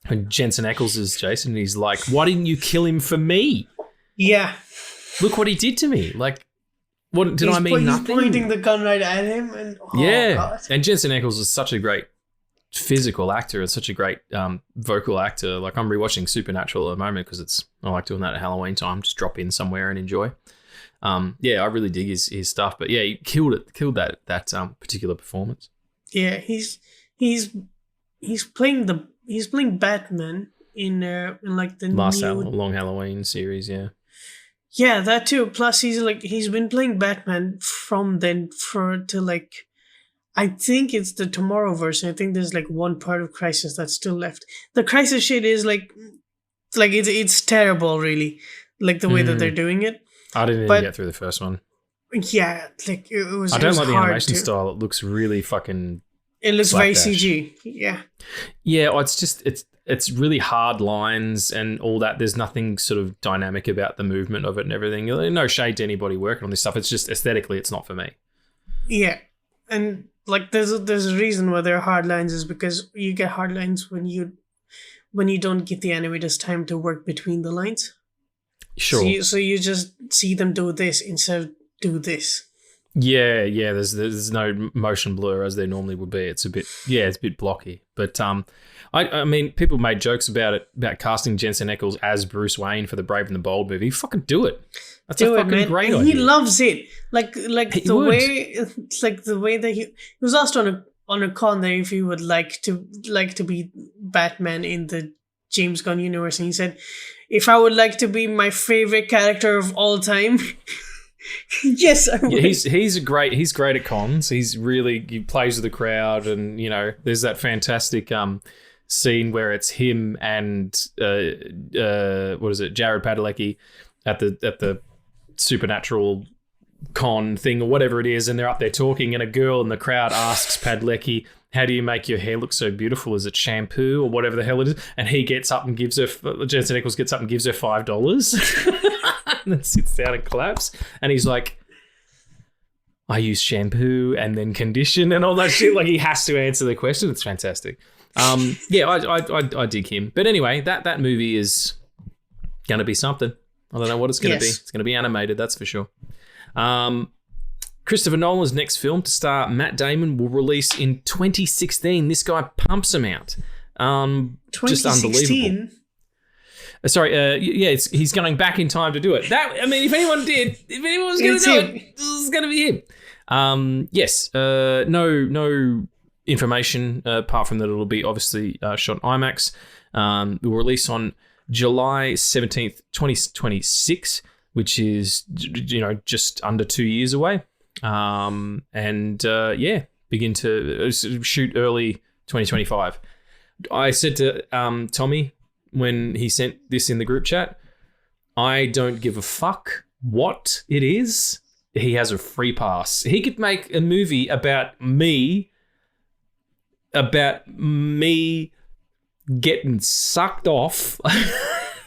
And Jensen Ackles is Jason, and he's like, why didn't you kill him for me? Yeah. Look what he did to me. Like, what did I mean? Nothing? He's pointing the gun right at him. And, God. And Jensen Ackles is such a great physical actor and such a great vocal actor. Like, I'm rewatching Supernatural at the moment because I like doing that at Halloween time. Just drop in somewhere and enjoy. I really dig his stuff. But yeah, he killed that particular performance. Yeah, he's playing Batman in like the last Long Halloween series, yeah. Yeah, that too. Plus, he's been playing Batman from then I think it's the Tomorrowverse. I think there's like one part of Crisis that's still left. The Crisis shit is like it's terrible, really. Like the way that they're doing it. I didn't even get through the first one. Yeah, like it was. I don't like the animation style. It looks really fucking. It looks very CG. Yeah. Yeah, it's really hard lines and all that. There's nothing sort of dynamic about the movement of it and everything. No shade to anybody working on this stuff. It's just aesthetically, it's not for me. Yeah, and like there's a reason why there are hard lines is because you get hard lines when you don't give the animators time to work between the lines. Sure. So you just see them do this instead of do this. Yeah. There's no motion blur as there normally would be. It's a bit blocky. But I mean, people made jokes about casting Jensen Ackles as Bruce Wayne for the Brave and the Bold movie. Fucking do it. That's a fucking great idea. He loves it. Like the way that he was asked on on a corner if he would like to be Batman in the James Gunn universe, and he said, "If I would like to be my favorite character of all time." Yes, I would. Yeah, he's great at cons. He plays with the crowd, and there's that fantastic scene where it's him and what is it, Jared Padalecki at the supernatural con thing or whatever it is, and they're up there talking, and a girl in the crowd asks Padalecki, "How do you make your hair look so beautiful? Is it shampoo or whatever the hell it is?" And he gets up and gives her, Jensen Ackles gets up and gives her $5 and then sits down and claps, and he's like, "I use shampoo and then condition," and all that shit. Like, he has to answer the question. It's fantastic. Yeah, I dig him. But anyway, that movie is gonna be something. I don't know what it's gonna be. It's gonna be animated, that's for sure. Christopher Nolan's next film to star Matt Damon will release in 2016. This guy pumps them out. Just unbelievable. Sorry, he's going back in time to do it. If anyone was going to do it, this is going to be him. Yes, no information apart from that it'll be obviously shot in IMAX. It will release on July 17th, 2026, which is just under 2 years away. Begin to shoot early 2025. I said to Tommy when he sent this in the group chat, I don't give a fuck what it is. He has a free pass. He could make a movie about me getting sucked off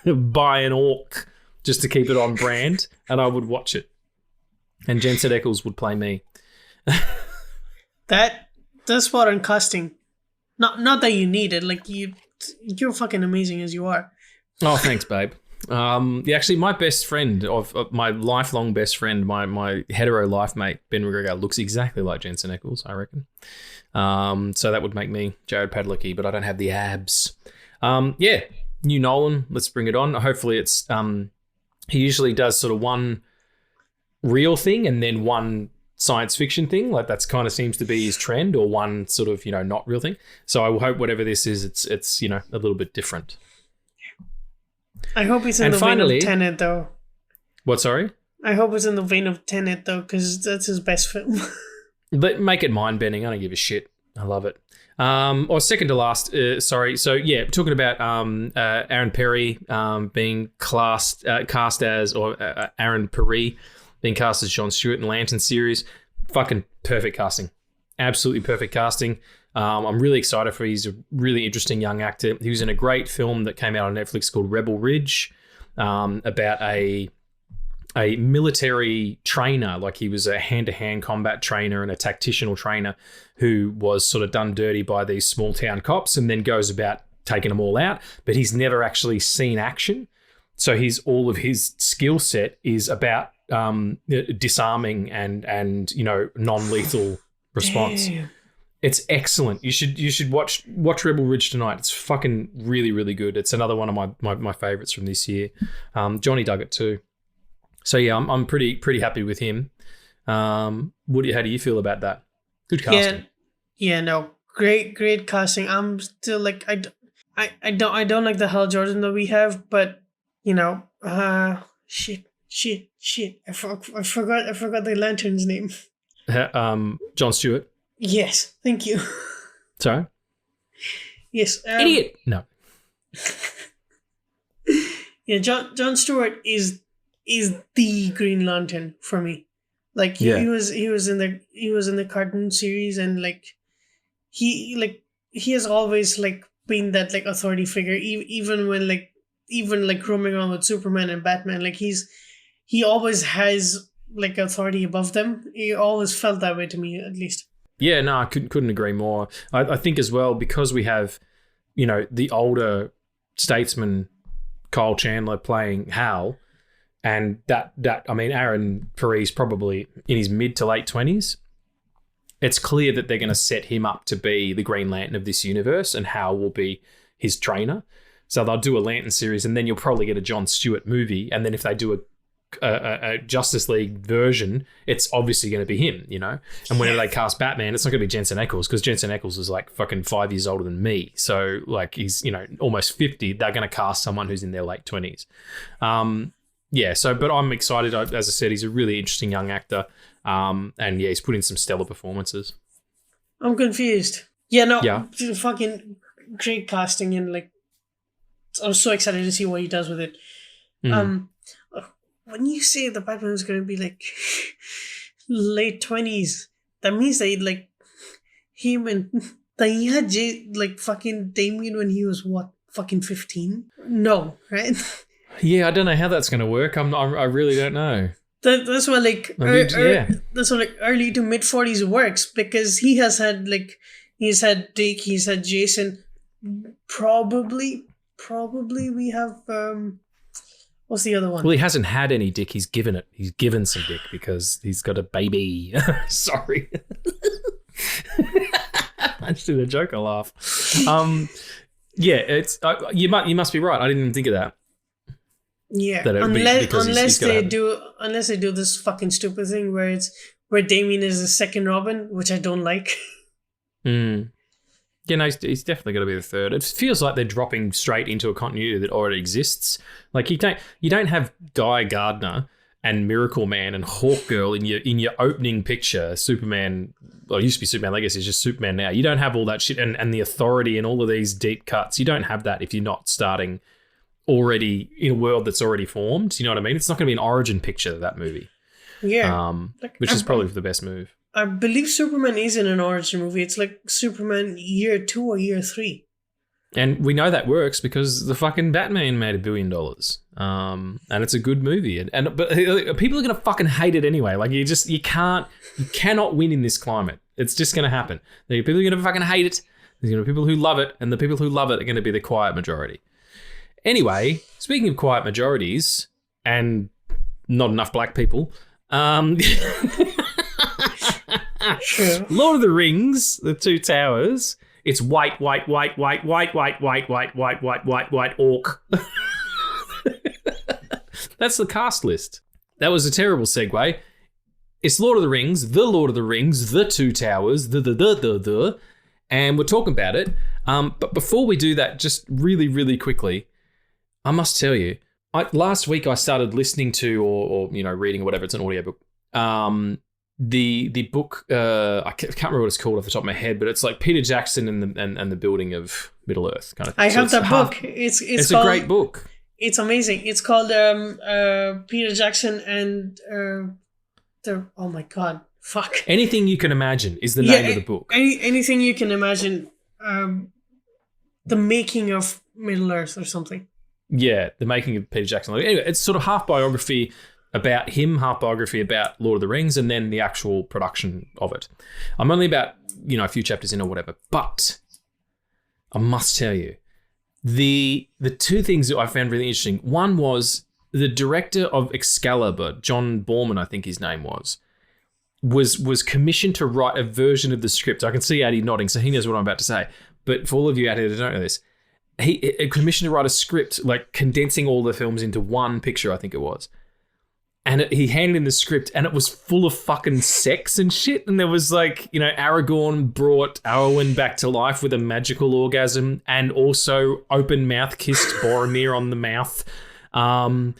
by an orc just to keep it on brand, and I would watch it. And Jensen Ackles would play me. That's spot on casting. Not that you need it. Like, you're fucking amazing as you are. Oh, thanks, babe. Actually, my best friend of my lifelong best friend, my hetero life mate, Ben McGregor, looks exactly like Jensen Ackles, I reckon. So that would make me Jared Padalecki, but I don't have the abs. New Nolan, let's bring it on. Hopefully it's he usually does sort of one real thing and then one science fiction thing. Like, that's kind of seems to be his trend, or one sort of, not real thing. So I will hope whatever this is, it's a little bit different. I hope it's in the vein of Tenet, though. What, sorry? I hope it's in the vein of Tenet, though, because that's his best film. But make it mind-bending. I don't give a shit. I love it. Or second to last, sorry. So, yeah, talking about Aaron Perry being cast as, or Aaron Perry being cast as Jon Stewart in the Lantern series. Fucking perfect casting. Absolutely perfect casting. I'm really excited for. He's a really interesting young actor. He was in a great film that came out on Netflix called Rebel Ridge, about a military trainer. Like, he was a hand-to-hand combat trainer and a tactical trainer who was sort of done dirty by these small-town cops and then goes about taking them all out. But he's never actually seen action. So all of his skill set is about disarming and non-lethal response. Damn. It's excellent. You should watch Rebel Ridge tonight. It's fucking really, really good. It's another one of my favorites from this year. Johnny dug it too. So yeah, I'm pretty happy with him. How do you feel about that? Good casting. Yeah, no, great casting. I'm still like, I don't like the Hal Jordan that we have, but shit. I forgot the Lantern's name. Jon Stewart. Yes, thank you. Sorry? Yes. Idiot. No. Yeah, Jon Stewart is the Green Lantern for me. Like, he was in the cartoon series, and like he has always like been that like authority figure, even when roaming around with Superman and Batman. Like, he always has like authority above them. He always felt that way to me, at least. Yeah, no, I couldn't agree more. I think as well, because we have, the older statesman Kyle Chandler playing Hal, and Aaron Perry's probably in his mid to late 20s. It's clear that they're going to set him up to be the Green Lantern of this universe, and Hal will be his trainer. So they'll do a Lantern series, and then you'll probably get a Jon Stewart movie. And then if they do a Justice League version, it's obviously going to be him, you know? And whenever they cast Batman, it's not going to be Jensen Ackles, because Jensen Ackles is like fucking 5 years older than me. So like he's, you know, almost 50. They're going to cast someone who's in their late 20s. But I'm excited. As I said, he's a really interesting young actor. And yeah, he's put in some stellar performances. I'm confused. Fucking great casting, and like, I'm so excited to see what he does with it. When you say the Batman is going to be like late 20s, that means that like that he had like fucking Damien when he was what, fucking 15? No, right? Yeah, I don't know how that's going to work. I really don't know. That's why like that's why like early to mid 40s works, because he's had Dick, he's had Jason. Probably we have what's the other one? Well, he hasn't had any dick. He's given it. He's given some dick because he's got a baby. Sorry. I just did a joke. I laugh. It's you must be right. I didn't even think of that. Yeah, unless they do this fucking stupid thing where Damien is the second Robin, which I don't like. Yeah, no, he's definitely got to be the third. It feels like they're dropping straight into a continuity that already exists. Like you don't have Guy Gardner and Miracle Man and Hawkgirl in your opening picture. Superman, well, it used to be Superman Legacy, it's just Superman now. You don't have all that shit and the Authority and all of these deep cuts. You don't have that if you're not starting already in a world that's already formed. You know what I mean? It's not going to be an origin picture, that movie. Yeah. Which is probably the best move. I believe Superman is in an origin movie. It's like Superman year 2 or year 3. And we know that works because the fucking Batman made $1 billion. And it's a good movie. But people are going to fucking hate it anyway. Like you cannot win in this climate. It's just going to happen. People are going to fucking hate it. There's going to be people who love it, and the people who love it are going to be the quiet majority. Anyway, speaking of quiet majorities and not enough black people, Sure. Lord of the Rings, The Two Towers. It's white orc. That's the cast list. That was a terrible segue. It's Lord of the Rings, The Two Towers, and we're talking about it. But before we do that, just really, really quickly, I must tell you, last week I started listening to or reading or whatever. It's an audiobook. The book, I can't remember what it's called off the top of my head, but it's like Peter Jackson and the building of Middle Earth kind of thing. I have that book. It's called, a great book. It's amazing. It's called Peter Jackson and oh my god, fuck. Anything You Can Imagine is the name of the book. Anything You Can Imagine, the making of Middle Earth or something. Yeah, the making of Peter Jackson. Anyway, it's sort of half biography about him, half biography about Lord of the Rings, and then the actual production of it. I'm only about, a few chapters in or whatever, but I must tell you, the two things that I found really interesting, one was the director of Excalibur, John Borman, I think his name was commissioned to write a version of the script. I can see Addy nodding, so he knows what I'm about to say. But for all of you out here that don't know this, he commissioned to write a script, like condensing all the films into one picture, I think it was. And he handed in the script, and it was full of fucking sex and shit. And there was like, Aragorn brought Arwen back to life with a magical orgasm, and also open mouth kissed Boromir on the mouth. Galadriel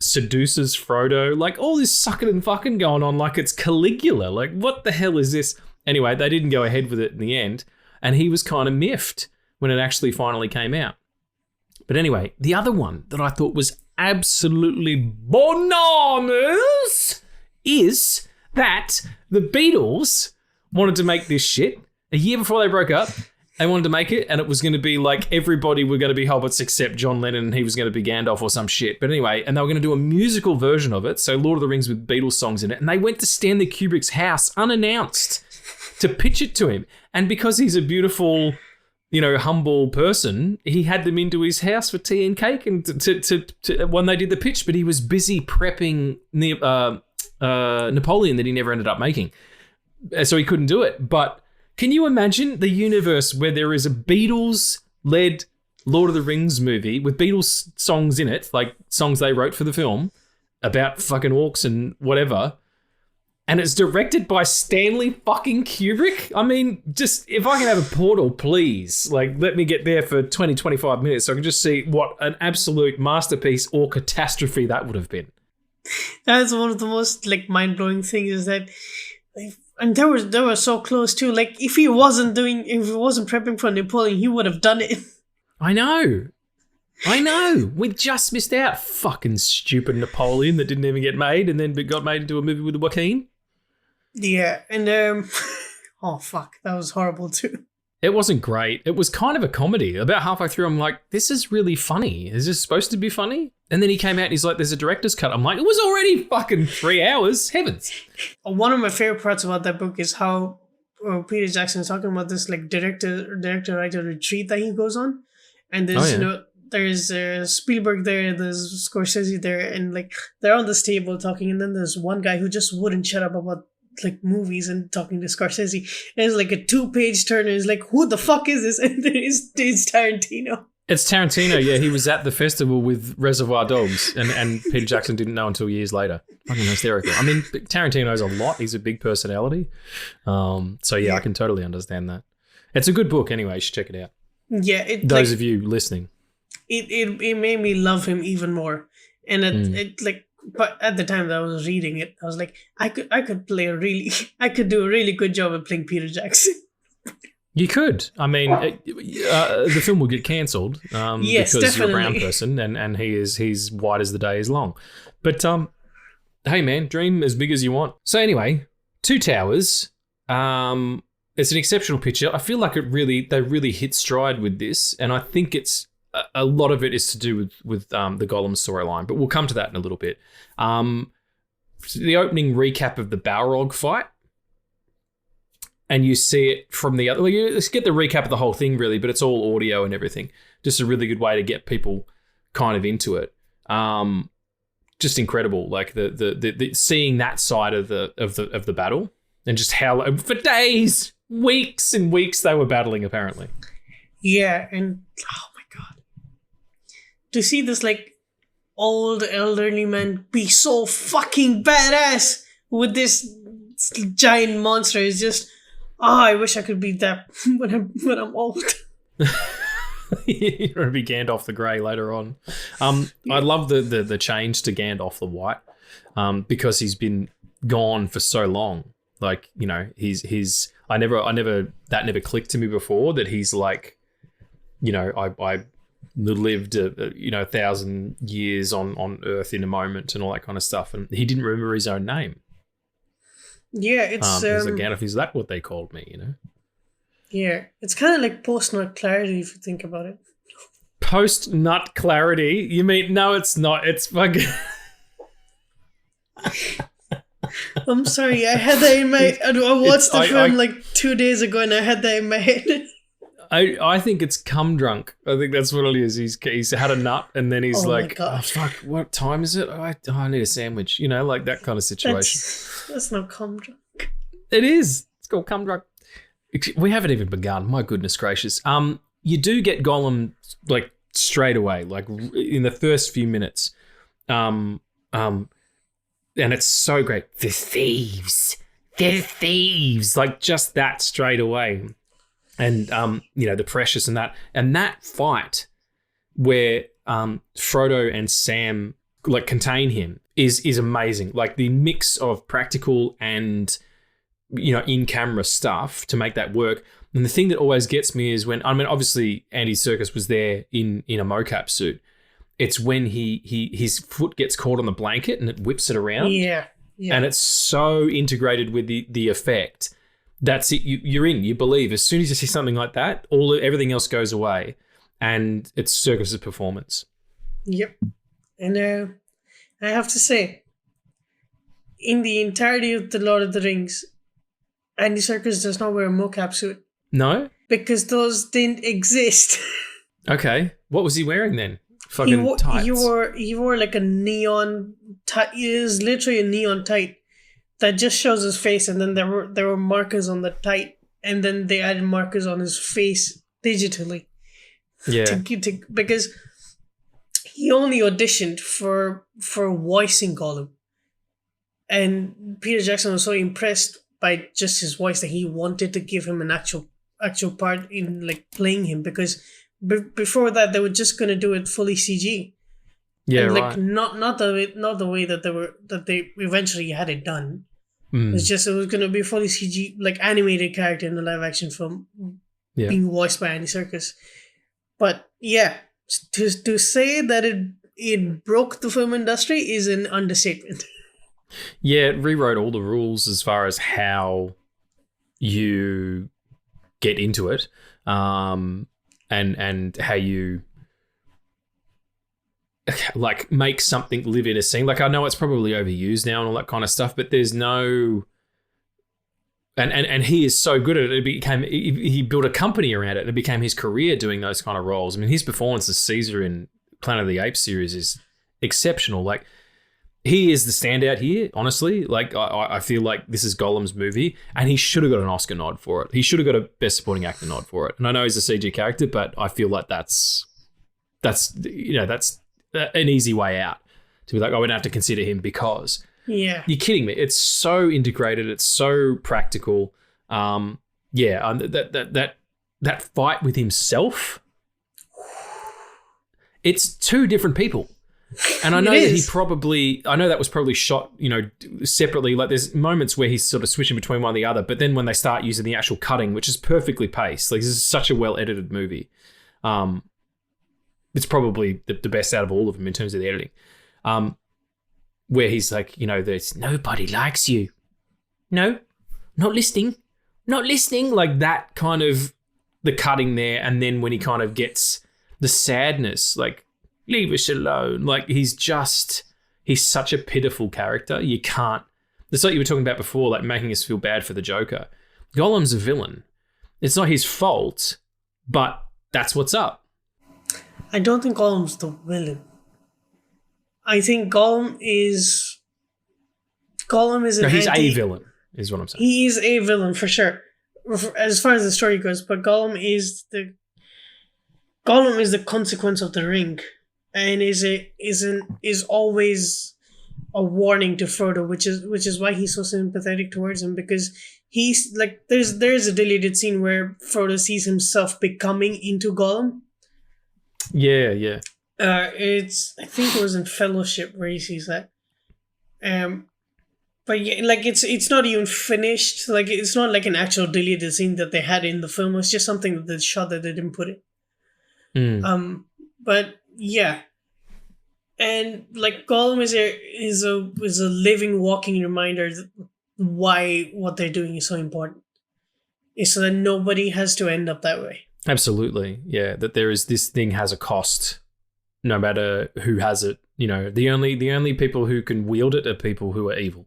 seduces Frodo. Like all this sucking and fucking going on, like it's Caligula. Like what the hell is this? Anyway, they didn't go ahead with it in the end, and he was kind of miffed when it actually finally came out. But anyway, the other one that I thought was absolutely bananas is that the Beatles wanted to make this shit a year before they broke up. They wanted to make it, and it was going to be like everybody were going to be hobbits except John Lennon, and he was going to be Gandalf or some shit. But anyway, and they were going to do a musical version of it, so Lord of the Rings with Beatles songs in it. And they went to Stanley Kubrick's house unannounced to pitch it to him. And because he's a beautiful, humble person, he had them into his house for tea and cake and to when they did the pitch. But he was busy prepping Napoleon that he never ended up making, so he couldn't do it. But can you imagine the universe where there is a Beatles-led Lord of the Rings movie with Beatles songs in it, like songs they wrote for the film about fucking orcs and whatever. And it's directed by Stanley fucking Kubrick. I mean, just if I can have a portal, please, like let me get there for 20, 25 minutes so I can just see what an absolute masterpiece or catastrophe that would have been. That's one of the most like mind-blowing things is that, and they were so close too. Like if he wasn't prepping for Napoleon, he would have done it. I know. We just missed out. Fucking stupid Napoleon that didn't even get made and then got made into a movie with Joaquin. Yeah, and oh fuck, that was horrible too. It wasn't great. It was kind of a comedy. About halfway through, I'm like, this is really funny. Is this supposed to be funny? And then he came out and he's like, there's a director's cut. I'm like, it was already fucking 3 hours. Heavens. One of my favorite parts about that book is how Peter Jackson is talking about this like director-writer retreat that he goes on. And there's, there's Spielberg there, there's Scorsese there, and like they're on this table talking, and then there's one guy who just wouldn't shut up about like movies and talking to Scorsese. And it's like a 2-page turner. It's like, who the fuck is this? And then it's Tarantino. It's Tarantino, yeah. He was at the festival with Reservoir Dogs, and Peter Jackson didn't know until years later. Fucking hysterical. I mean, Tarantino knows a lot. He's a big personality. So yeah, I can totally understand that. It's a good book anyway. You should check it out. Yeah. Those of you listening. It made me love him even more. And but at the time that I was reading it, I was like, I could do a really good job at playing Peter Jackson. You could. I mean, the film will get cancelled yes, because definitely. you're a brown person and he's white as the day is long. But hey man, dream as big as you want. So anyway, Two Towers. It's an exceptional picture. I feel like they really hit stride with this, and I think it's a lot of it is to do with the Gollum storyline, but we'll come to that in a little bit. The opening recap of the Balrog fight, and you see it from the other. Well, let's get the recap of the whole thing, really, but it's all audio and everything. Just a really good way to get people kind of into it. Just incredible, like the seeing that side of the battle, and just how for days, weeks and weeks they were battling. Apparently, yeah, and oh my god, to see this like old elderly man be so fucking badass with this giant monster is just. Oh, I wish I could be that when I'm old. You're gonna be Gandalf the Grey later on. I love the change to Gandalf the White, because he's been gone for so long. Like, you know, he's I never that clicked to me before that he's like, you know, I lived 1,000 years on Earth in a moment and all that kind of stuff, and he didn't remember his own name. Yeah, it's like, Gandalf, is that what they called me, you know? Yeah, it's kind of like post-nut clarity if you think about it. Post-nut clarity? You mean, no, it's not. It's fucking... I'm sorry, I had that in my... I watched the film like 2 days ago and I had that in my head. I think it's cum drunk. I think that's what it is. He's had a nut and then he's oh fuck, what time is it? I need a sandwich. You know, like that kind of situation. That's not cum drunk. It is. It's called cum drunk. We haven't even begun. My goodness gracious. You do get Gollum like straight away, like in the first few minutes. And it's so great. They're thieves. Like just that straight away. And, the Precious and that fight where Frodo and Sam like contain him is amazing. Like the mix of practical and, in-camera stuff to make that work. And the thing that always gets me is when, obviously Andy Serkis was there in a mocap suit. It's when his foot gets caught on the blanket and it whips it around. Yeah. And it's so integrated with the effect. That's it. You're in. You believe. As soon as you see something like that, everything else goes away, and it's Serkis's performance. Yep, and I have to say, in the entirety of the Lord of the Rings, Andy Serkis does not wear a mocap suit. No, because those didn't exist. Okay, what was he wearing then? Fucking tights. He wore like a neon. It is literally a neon tight. That just shows his face, and then there were markers on the tight, and then they added markers on his face digitally. Yeah. Because he only auditioned for voicing Gollum, and Peter Jackson was so impressed by just his voice that he wanted to give him an actual part in like playing him, because before that they were just gonna do it fully CG. Yeah, and, like, right. Not the way that they eventually had it done. It was gonna be fully CG, like animated character in the live action film, being voiced by Andy Serkis. But yeah, to say that it broke the film industry is an understatement. Yeah, it rewrote all the rules as far as how you get into it, and how you like make something live in a scene. Like, I know it's probably overused now and all that kind of stuff, but there's no. And he is so good at it. He built a company around it, and it became his career doing those kind of roles. I mean, his performance as Caesar in Planet of the Apes series is exceptional. Like, he is the standout here, honestly. Like, I feel like this is Gollum's movie, and he should have got an Oscar nod for it. He should have got a Best Supporting Actor nod for it. And I know he's a CG character, but I feel like that's an easy way out to be like, oh, we don't have to consider him because. Yeah. You're kidding me. It's so integrated. It's so practical. That fight with himself, it's two different people. And I know that was probably shot, separately. Like, there's moments where he's sort of switching between one and the other, but then when they start using the actual cutting, which is perfectly paced, like, this is such a well-edited movie. It's probably the best out of all of them in terms of the editing. Where he's like, there's nobody likes you. No, not listening. Like, that kind of the cutting there. And then when he kind of gets the sadness, like, leave us alone. Like, he's such a pitiful character. You can't, it's like you were talking about before, like making us feel bad for the Joker. Gollum's a villain. It's not his fault, but that's what's up. I don't think Gollum's the villain. I think Gollum is he's a villain, is what I'm saying. He is a villain for sure, as far as the story goes. But Gollum is the consequence of the ring, and is always a warning to Frodo, which is why he's so sympathetic towards him, because he's like, there's a deleted scene where Frodo sees himself becoming into Gollum. Yeah. I think it was in Fellowship where he sees that. But yeah, like, it's not even finished. Like, it's not like an actual deleted scene that they had in the film. It's just something that they shot that they didn't put in. But yeah, and like, Gollum is a living, walking reminder that why what they're doing is so important. Is so that nobody has to end up that way. Absolutely, yeah. That this thing has a cost. No matter who has it, the only people who can wield it are people who are evil,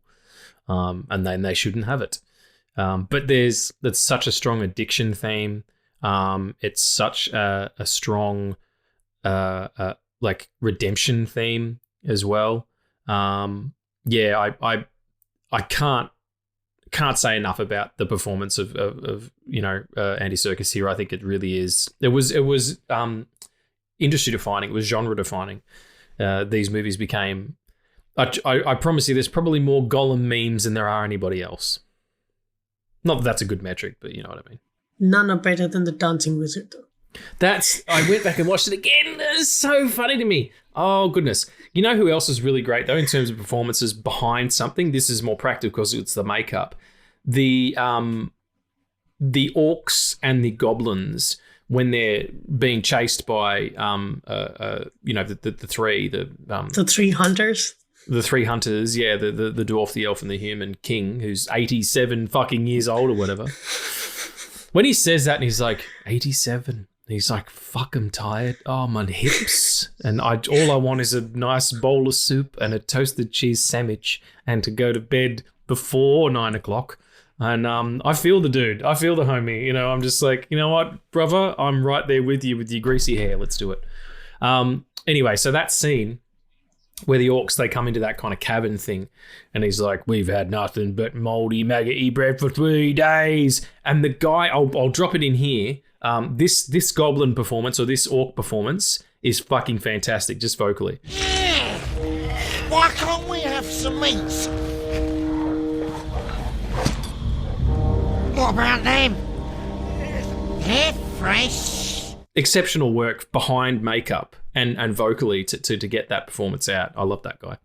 and then they shouldn't have it. But that's such a strong addiction theme. It's such a strong like redemption theme as well. I can't say enough about the performance of Andy Serkis here. I think it really is. It was industry defining. It was genre defining. These movies became. I promise you, there's probably more Gollum memes than there are anybody else. Not that that's a good metric, but you know what I mean. None are better than the Dancing Wizard, though. I went back and watched it again. It's so funny to me. Oh, goodness. You know who else is really great, though, in terms of performances behind something? This is more practical because it's the makeup. The orcs and the goblins, when they're being chased by, the three. The three hunters? The three hunters, yeah. The dwarf, the elf, and the human king, who's 87 fucking years old or whatever. When he says that and he's like, 87... He's like, fuck, I'm tired. Oh, my hips. And all I want is a nice bowl of soup and a toasted cheese sandwich and to go to bed before 9 o'clock. And I feel the dude. I feel the homie. I'm just like, you know what, brother? I'm right there with you with your greasy hair. Let's do it. Anyway, so that scene, where the orcs, they come into that kind of cabin thing, and he's like, we've had nothing but moldy, maggoty bread for 3 days. And the guy, I'll drop it in here. This goblin performance, or this orc performance, is fucking fantastic, just vocally. Yeah. Why can't we have some meat? What about them? They're fresh. Exceptional work behind makeup and vocally to get that performance out. I love that guy.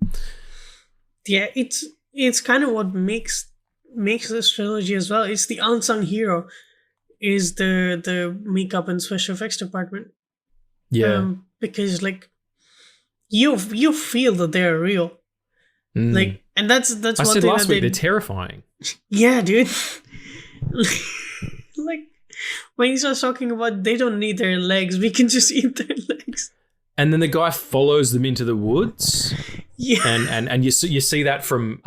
Yeah, it's kind of what makes this trilogy as well. It's the unsung hero, is the makeup and special effects department. Yeah, because like you feel that they're real, like, and that's I one said thing last that week they're terrifying. Yeah, dude. Like when he starts talking about they don't need their legs, we can just eat their legs. And then the guy follows them into the woods. Yeah, and you see that from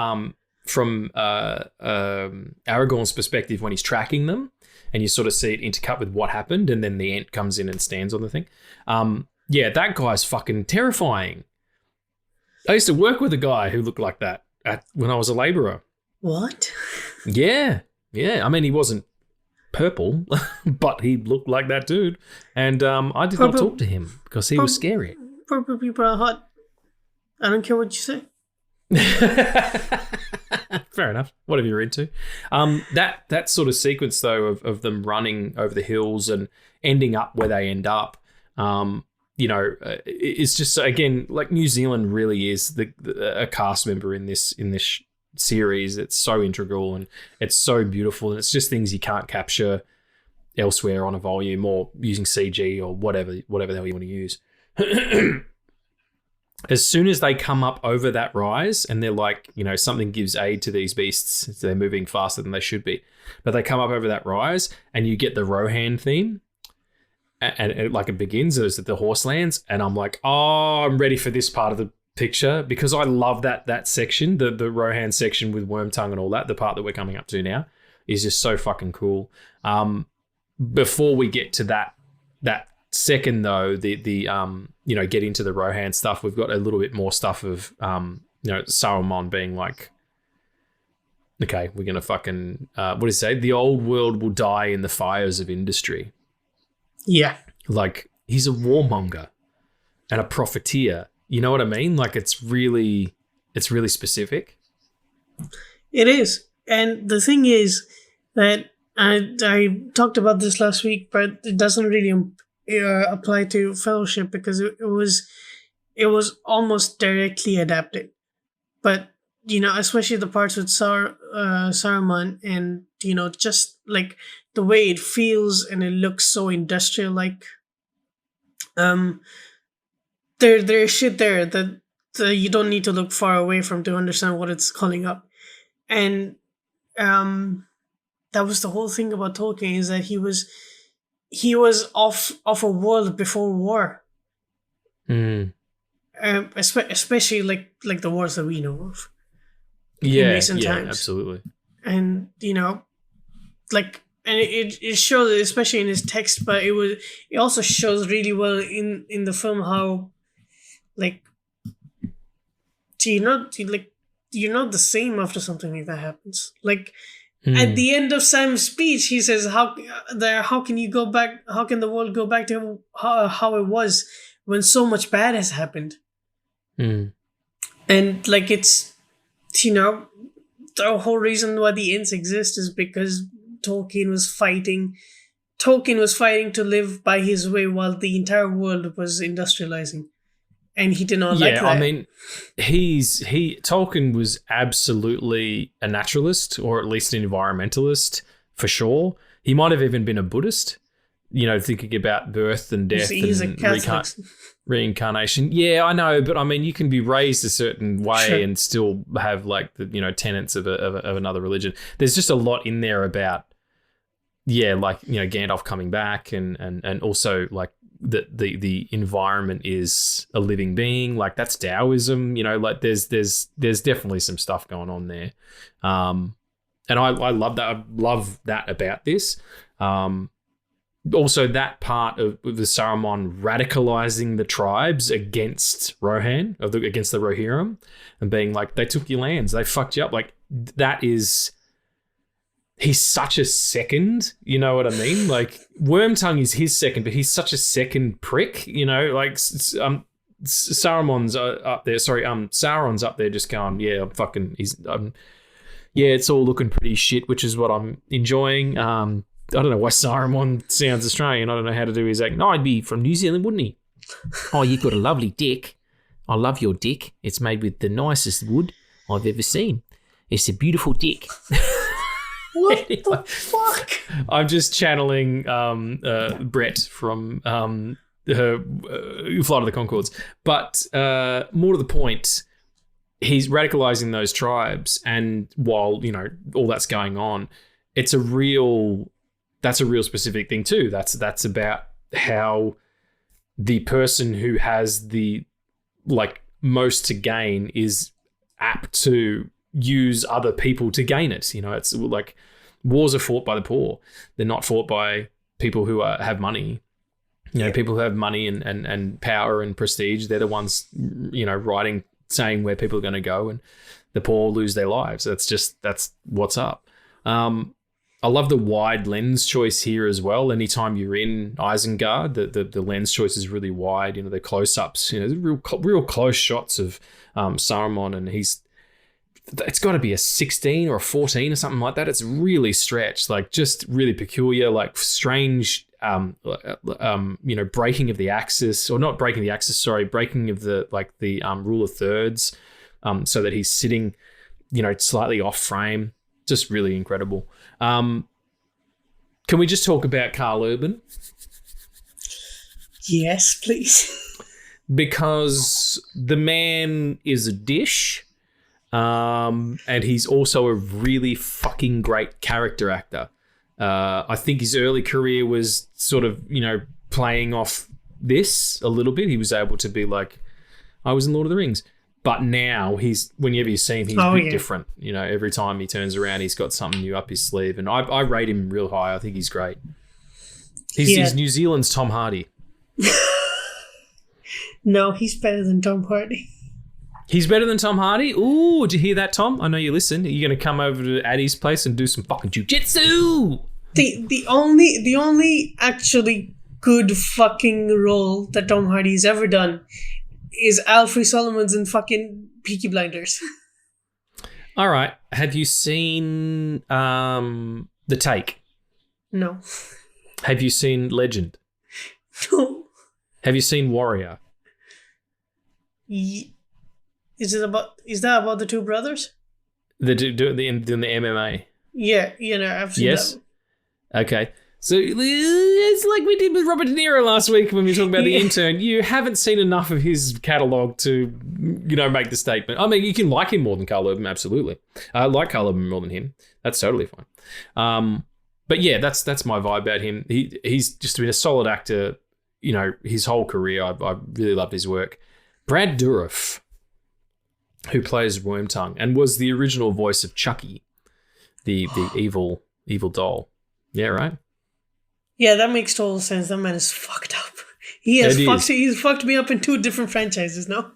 Aragorn's perspective when he's tracking them, and you sort of see it intercut with what happened, and then the ant comes in and stands on the thing. Yeah, that guy's fucking terrifying. I used to work with a guy who looked like that when I was a labourer. what? Yeah. I mean, he wasn't purple, but he looked like that dude. And I did not talk to him because he was scary. Purple people are hot. I don't care what you say. Fair enough. Whatever you're into. That sort of sequence though of them running over the hills and ending up where they end up, it's just, again, like, New Zealand really is a cast member in this series. It's so integral and it's so beautiful, and it's just things you can't capture elsewhere on a volume or using CG or whatever the hell you want to use. As soon as they come up over that rise, and they're like, something gives aid to these beasts, so they're moving faster than they should be, but they come up over that rise and you get the Rohan theme, and it begins as the horse lands, and I'm like, oh, I'm ready for this part of the picture, because I love that section, the Rohan section with Wormtongue and all that. The part that we're coming up to now is just so fucking cool. Before we get to that second though, the get into the Rohan stuff, we've got a little bit more stuff of Saruman being like, okay, we're gonna fucking what does he say? The old world will die in the fires of industry. Yeah, like, he's a warmonger and a profiteer. You know what I mean? Like, it's really specific. It is. And the thing is that I talked about this last week, but it doesn't really apply to Fellowship, because it was almost directly adapted. But, especially the parts with Saruman, and, just like the way it feels and it looks so industrial-like. There's shit there that you don't need to look far away from to understand what it's calling up. And that was the whole thing about Tolkien, is that he was off a world before war. Especially like the wars that we know of. In recent times. Absolutely. And and it shows, especially in his text, but it also shows really well in the film how, like, you're not the same after something like that happens. Like, at the end of Sam's speech, he says, how can you go back? How can the world go back to how it was when so much bad has happened? And like, it's, the whole reason why the Ents exist is because Tolkien was fighting to live by his way while the entire world was industrializing. And he did not like that. Yeah, I mean, Tolkien was absolutely a naturalist, or at least an environmentalist, for sure. He might have even been a Buddhist, thinking about birth and death and reincarnation. Yeah, I know, but I mean, you can be raised a certain way and still have, like, the tenets of another religion. There's just a lot in there about, Gandalf coming back, and also, like, that the environment is a living being. Like, that's Taoism, like, there's definitely some stuff going on there. And I love that. I love that about this. also that part of the Saruman radicalizing the tribes against Rohan, against the Rohirrim, and being like, they took your lands, they fucked you up. Like, that is, he's such a second, you know what I mean? Like, Wormtongue is his second, but he's such a second prick, you know? Like, Sauron's up there just going, yeah, yeah, it's all looking pretty shit, which is what I'm enjoying. I don't know why Saruman sounds Australian. I don't know how to do his act. No, he'd be from New Zealand, wouldn't he? Oh, you've got a lovely dick. I love your dick. It's made with the nicest wood I've ever seen. It's a beautiful dick. What the fuck? I'm just channeling Brett from her Flight of the Conchords. But more to the point, he's radicalizing those tribes, and while, you know, all that's going on, that's a real specific thing too. That's about how the person who has the most to gain is apt to use other people to gain it. You know, it's like wars are fought by the poor. They're not fought by people who have money. You know, people who have money and power and prestige, they're the ones, you know, saying where people are going to go, and the poor lose their lives. That's what's up. I love the wide lens choice here as well. Anytime you're in Isengard, the lens choice is really wide. You know, the close-ups, you know, real close shots of Saruman, and it's got to be a 16 or a 14 or something like that. It's really stretched, like just really peculiar, like strange, you know, breaking of the axis, or not breaking the axis, sorry, breaking of the rule of thirds, so that he's sitting, you know, slightly off frame. Just really incredible. Can we just talk about Karl Urban? Yes, please. Because the man is a dish, and he's also a really fucking great character actor. I think his early career was sort of, you know, playing off this a little bit. He was able to be like, I was in Lord of the Rings. But now whenever you see him, he's a bit different. You know, every time he turns around, he's got something new up his sleeve. And I rate him real high. I think he's great. He's New Zealand's Tom Hardy. No, he's better than Tom Hardy. He's better than Tom Hardy? Ooh, did you hear that, Tom? I know you listen. Are you going to come over to Addie's place and do some fucking jujitsu? The only actually good fucking role that Tom Hardy's ever done is Alfred Solomon's in fucking Peaky Blinders. All right. Have you seen The Take? No. Have you seen Legend? No. Have you seen Warrior? Is that about the two brothers? Doing the MMA? Yeah, you know, I've seen that. Okay. So it's like we did with Robert De Niro last week when we were talking about The Intern. You haven't seen enough of his catalogue to, you know, make the statement. I mean, you can like him more than Karl Urban, absolutely. I like Karl Urban more than him. That's totally fine. But yeah, that's my vibe about him. He's just been a solid actor, you know, his whole career. I really loved his work. Brad Dourif, who plays Wormtongue and was the original voice of Chucky, the evil doll. Yeah, right? Yeah, that makes total sense. That man is fucked up. He's fucked me up in two different franchises now.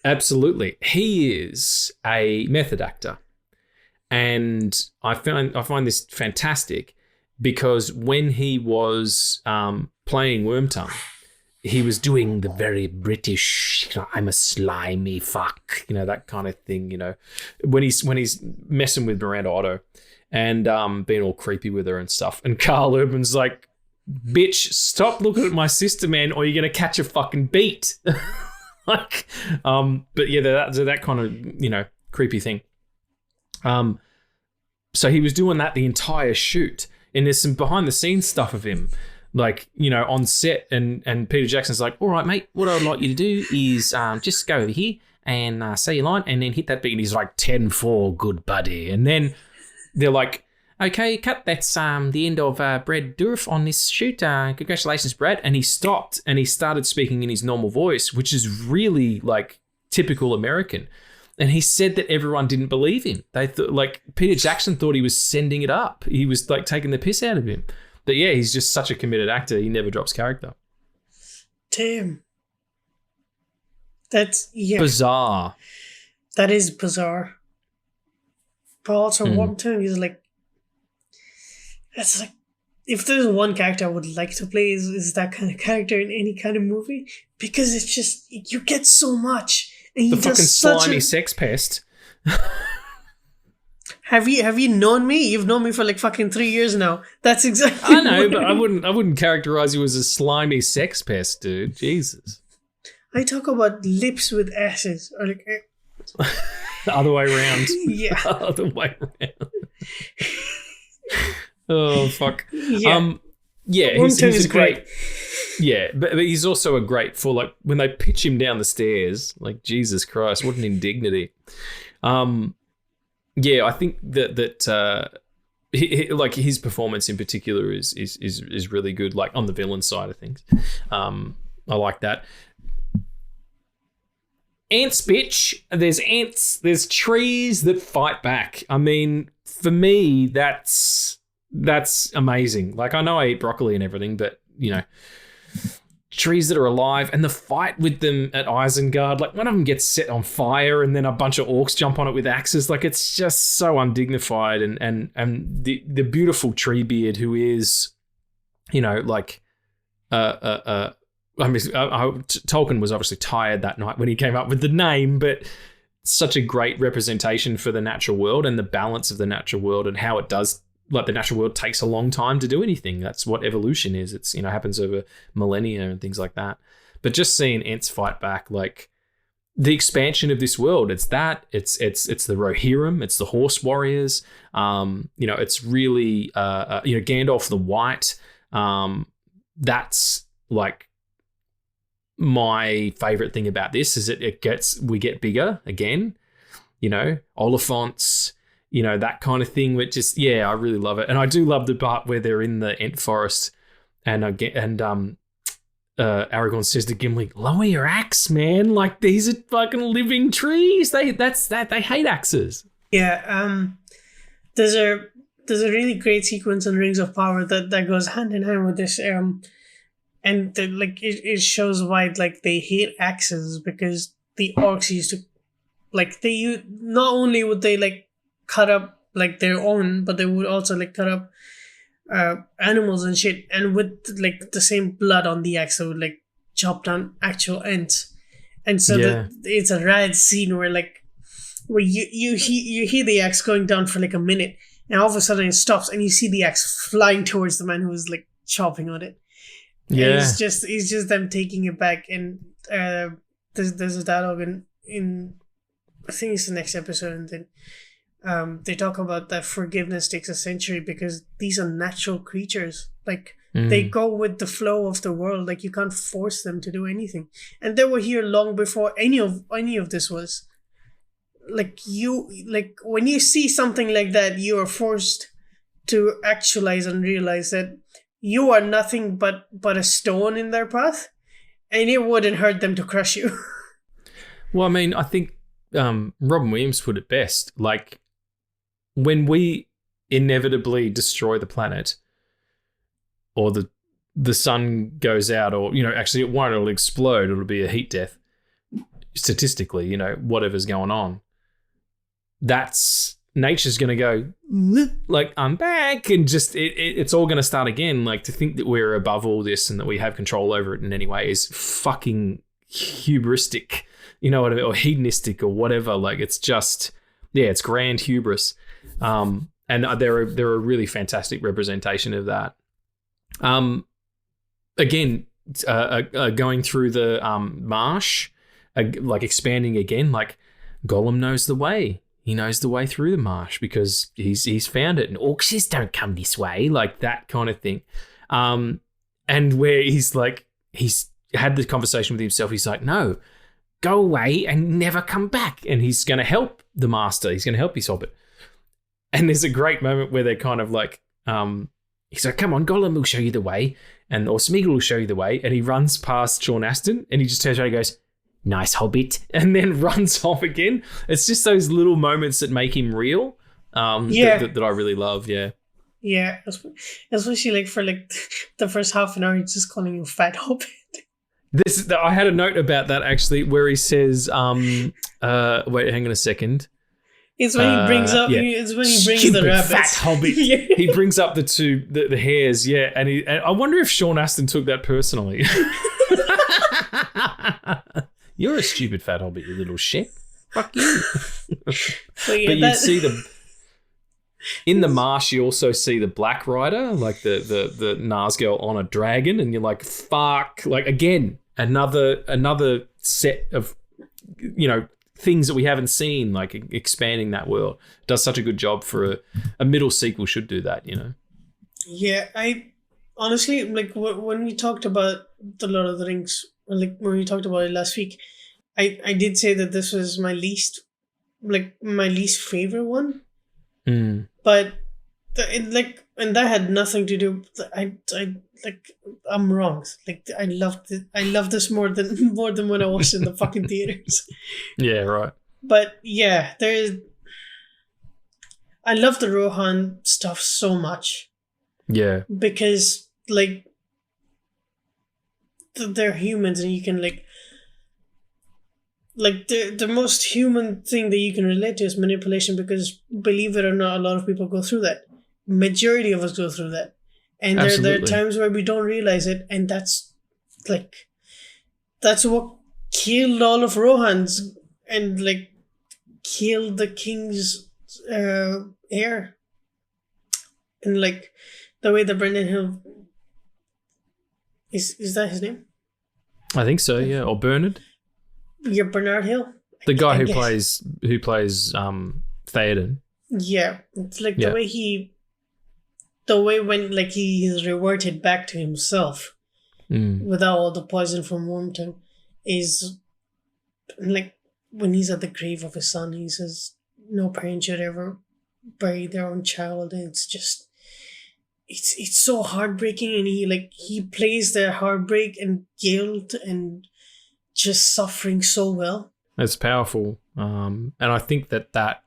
Absolutely. He is a method actor. And I find this fantastic because when he was playing Wormtongue, he was doing the very British, you know, I'm a slimy fuck, you know, that kind of thing, you know, when he's messing with Miranda Otto and being all creepy with her and stuff. And Karl Urban's like, bitch, stop looking at my sister, man, or you're going to catch a fucking beat. Like, but yeah, that kind of, you know, creepy thing. So he was doing that the entire shoot, and there's some behind the scenes stuff of him, like, you know, on set, and Peter Jackson's like, all right, mate, what I'd like you to do is just go over here and say your line and then hit that beat. And he's like, 10-4, good buddy. And then they're like, okay, cut. That's the end of Brad Dourif on this shoot. Congratulations, Brad. And he stopped and he started speaking in his normal voice, which is really like typical American. And he said that everyone didn't believe him. They thought, like, Peter Jackson thought he was sending it up. He was like taking the piss out of him. But yeah, he's just such a committed actor. He never drops character. Damn. That's bizarre. That is bizarre. But also one thing is like, it's like, if there's one character I would like to play is that kind of character in any kind of movie, because it's just, you get so much. And the fucking slimy sex pest. Have you known me? You've known me for like fucking 3 years now. That's exactly. I know, but I wouldn't characterize you as a slimy sex pest, dude. Jesus. I talk about lips with asses, or like the other way around. Yeah, other way around. Oh fuck. Yeah. He's a great. Yeah, but he's also a great for like when they pitch him down the stairs. Like Jesus Christ, what an indignity. Yeah, I think that like his performance in particular is really good. Like on the villain side of things, I like that. Ants, bitch. There's ants. There's trees that fight back. I mean, for me, that's amazing. Like I know I eat broccoli and everything, but you know, trees that are alive and the fight with them at Isengard, like one of them gets set on fire and then a bunch of orcs jump on it with axes. Like it's just so undignified, and the beautiful Treebeard, who is, you know, like I mean, Tolkien was obviously tired that night when he came up with the name, but such a great representation for the natural world and the balance of the natural world and how it does. Like the natural world takes a long time to do anything. That's what evolution is. It's, you know, happens over millennia and things like that. But just seeing Ents fight back, like the expansion of this world, it's that. It's the Rohirrim, it's the Horse Warriors. You know, it's really you know, Gandalf the White. That's like my favorite thing about this is we get bigger again. You know, Oliphants. You know, that kind of thing, which is, yeah, I really love it. And I do love the part where they're in the Ent forest and Aragorn says to Gimli, lower your axe, man. Like, these are fucking living trees. They hate axes. Yeah, there's a really great sequence in Rings of Power that goes hand in hand with this. And it shows why, like, they hate axes, because the orcs used to, like, not only would they, like, cut up like their own, but they would also like cut up animals and shit, and with like the same blood on the axe, they would like chop down actual ants. And so it's a rad scene where you hear the axe going down for like a minute, and all of a sudden it stops, and you see the axe flying towards the man who was like chopping on it. Yeah, and it's just them taking it back, and there's a dialogue in I think it's the next episode, and then they talk about that forgiveness takes a century, because these are natural creatures. Like, they go with the flow of the world. Like, you can't force them to do anything. And they were here long before any of this was. Like, when you see something like that, you are forced to actualize and realize that you are nothing but a stone in their path, and it wouldn't hurt them to crush you. Well, I mean, I think Robin Williams put it best. Like, when we inevitably destroy the planet, or the sun goes out, or, you know, actually it won't, it'll explode, it'll be a heat death, statistically, you know, whatever's going on, that's nature's going to go, like, I'm back, and just it's all going to start again. Like, to think that we're above all this and that we have control over it in any way is fucking hubristic, you know what I mean, or hedonistic or whatever. Like, it's just, yeah, it's grand hubris. And they're a really fantastic representation of that. Again, going through the marsh, like expanding again, like Gollum knows the way. He knows the way through the marsh because he's found it, and orcs just don't come this way, like that kind of thing. And where he's had the conversation with himself, he's like, no, go away and never come back. And he's going to help the master. He's going to help his hobbit. And there's a great moment where they're kind of like, he's like, come on, Gollum will show you the way, or Smeagol will show you the way. And he runs past Sean Astin, and he just turns around and goes, nice hobbit, and then runs off again. It's just those little moments that make him real, that I really love, yeah. Yeah, especially like for like the first half an hour, he's just calling you fat hobbit. I had a note about that actually, where he says, wait, hang on a second. It's when he brings up. Yeah. It's when he brings Stupid the rabbits. fat hobbit. Yeah. He brings up the hares, yeah, and I wonder if Sean Astin took that personally. You're a stupid fat hobbit, you little shit. Fuck you. But you see in the marsh, you also see the Black Rider, like the Nazgul on a dragon, and you're like, fuck, like again, another set of, things that we haven't seen, like expanding that world. Does such a good job for a middle sequel. Should do that, Yeah, I honestly, like when we talked about the Lord of the Rings, like when we talked about it last week, I did say that this was my least favorite one. But and that had nothing to do. I'm wrong. Like I loved this more than when I watched it in the fucking theaters. Yeah, right. But yeah, I love the Rohan stuff so much. Yeah. Because like they're humans, and you can like the most human thing that you can relate to is manipulation, because believe it or not, a lot of people go through that. Majority of us go through that. And there are times where we don't realize it, and that's what killed all of Rohan's and like killed the king's heir. And like the way that Brendan Hill is that his name? I think so, yeah. Or Bernard. Yeah, Bernard Hill. The guy who plays Theoden. Yeah. It's like the way when like he is reverted back to himself without all the poison from Wormtongue is like when he's at the grave of his son, he says no parent should ever bury their own child, and it's just it's so heartbreaking, and he plays the heartbreak and guilt and just suffering so well. It's powerful. And I think that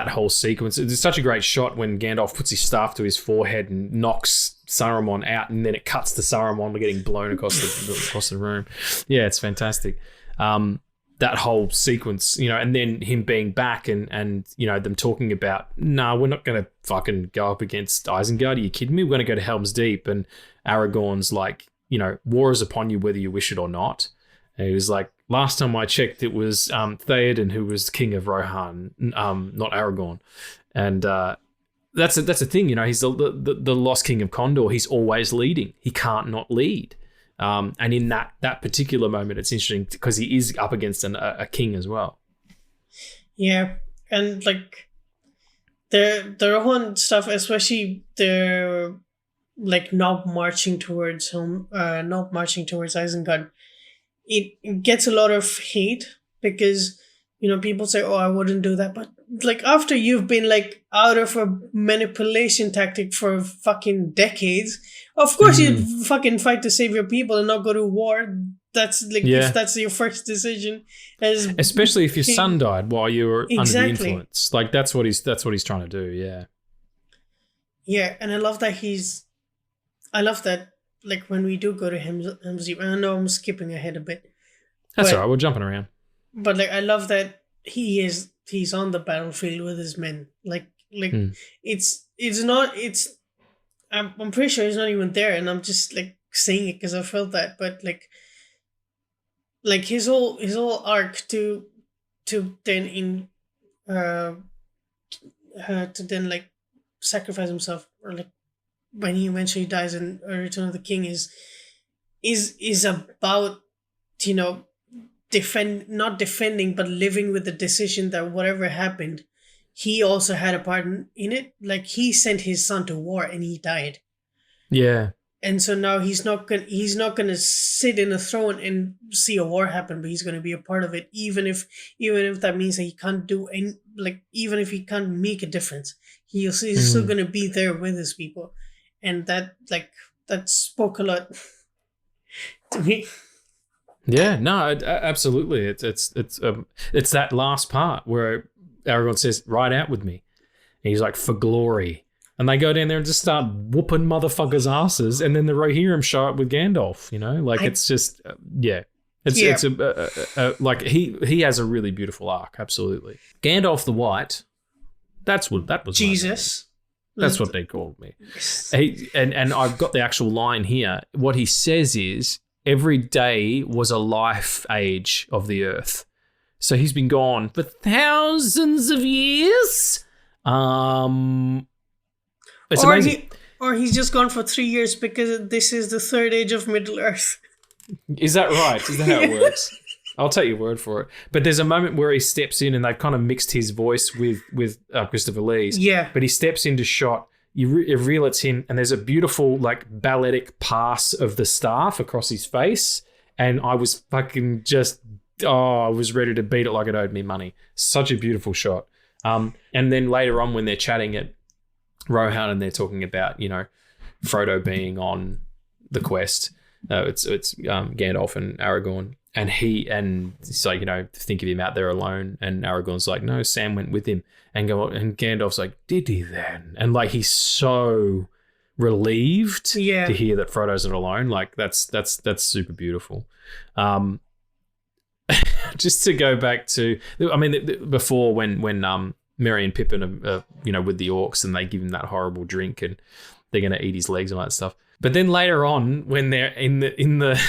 whole sequence, it's such a great shot when Gandalf puts his staff to his forehead and knocks Saruman out, and then it cuts to Saruman getting blown across the room. Yeah, it's fantastic. That whole sequence, and then him being back and them talking about, nah, we're not going to fucking go up against Isengard. Are you kidding me? We're going to go to Helm's Deep. And Aragorn's like, war is upon you whether you wish it or not. And he was like, last time I checked, it was Theoden who was king of Rohan, not Aragorn. And that's a thing, he's the lost king of Condor. He's always leading. He can't not lead. And in that particular moment, it's interesting because he is up against a king as well. Yeah, and like the Rohan stuff, especially the like not marching towards Isengard. It gets a lot of hate because, people say, oh, I wouldn't do that. But like after you've been like out of a manipulation tactic for fucking decades, of course you'd fucking fight to save your people and not go to war. That's like, if that's your first decision. Especially if your son died while you were under the influence. Like that's what he's trying to do, yeah. Yeah, and I love that like when we do go to Helm's Deep, and I know I'm skipping ahead a bit. That's all right, we're jumping around. But like I love that he's on the battlefield with his men. I'm pretty sure he's not even there, and I'm just like saying it because I felt that. But like his whole arc to then like sacrifice himself, or like when he eventually dies in Return of the King is about not defending, but living with the decision that whatever happened, he also had a part in it. Like he sent his son to war and he died. Yeah. And so now he's not gonna sit in a throne and see a war happen, but he's gonna be a part of it, even if that means that he can't do any, like even if he can't make a difference, he's still gonna be there with his people. And that spoke a lot to me. Yeah, no, absolutely. It's that last part where Aragorn says, "Ride out with me," and he's like, "For glory." And they go down there and just start whooping motherfuckers' asses, and then the Rohirrim show up with Gandalf. It's just It's like he has a really beautiful arc. Absolutely, Gandalf the White. That was Jesus. That's what they called me. And I've got the actual line here. What he says is, every day was a life age of the earth. So he's been gone for thousands of years. It's amazing. Or he's just gone for 3 years because this is the third age of Middle Earth. Is that right? Is that how it works? I'll take your word for it. But there's a moment where he steps in and they've kind of mixed his voice with Christopher Lee's. Yeah. But he steps into shot. You reveal it's him, and there's a beautiful like balletic pass of the staff across his face. And I was fucking just, I was ready to beat it like it owed me money. Such a beautiful shot. And then later on when they're chatting at Rohan and they're talking about, Frodo being on the quest, it's Gandalf and Aragorn. And he's like, think of him out there alone. And Aragorn's like, no, Sam went with him. And Gandalf's like, did he then? And like, he's so relieved to hear that Frodo's not alone. Like that's super beautiful. Just to go back to, before when Merry and Pippin are with the orcs and they give him that horrible drink and they're going to eat his legs and all that stuff. But then later on, when they're in the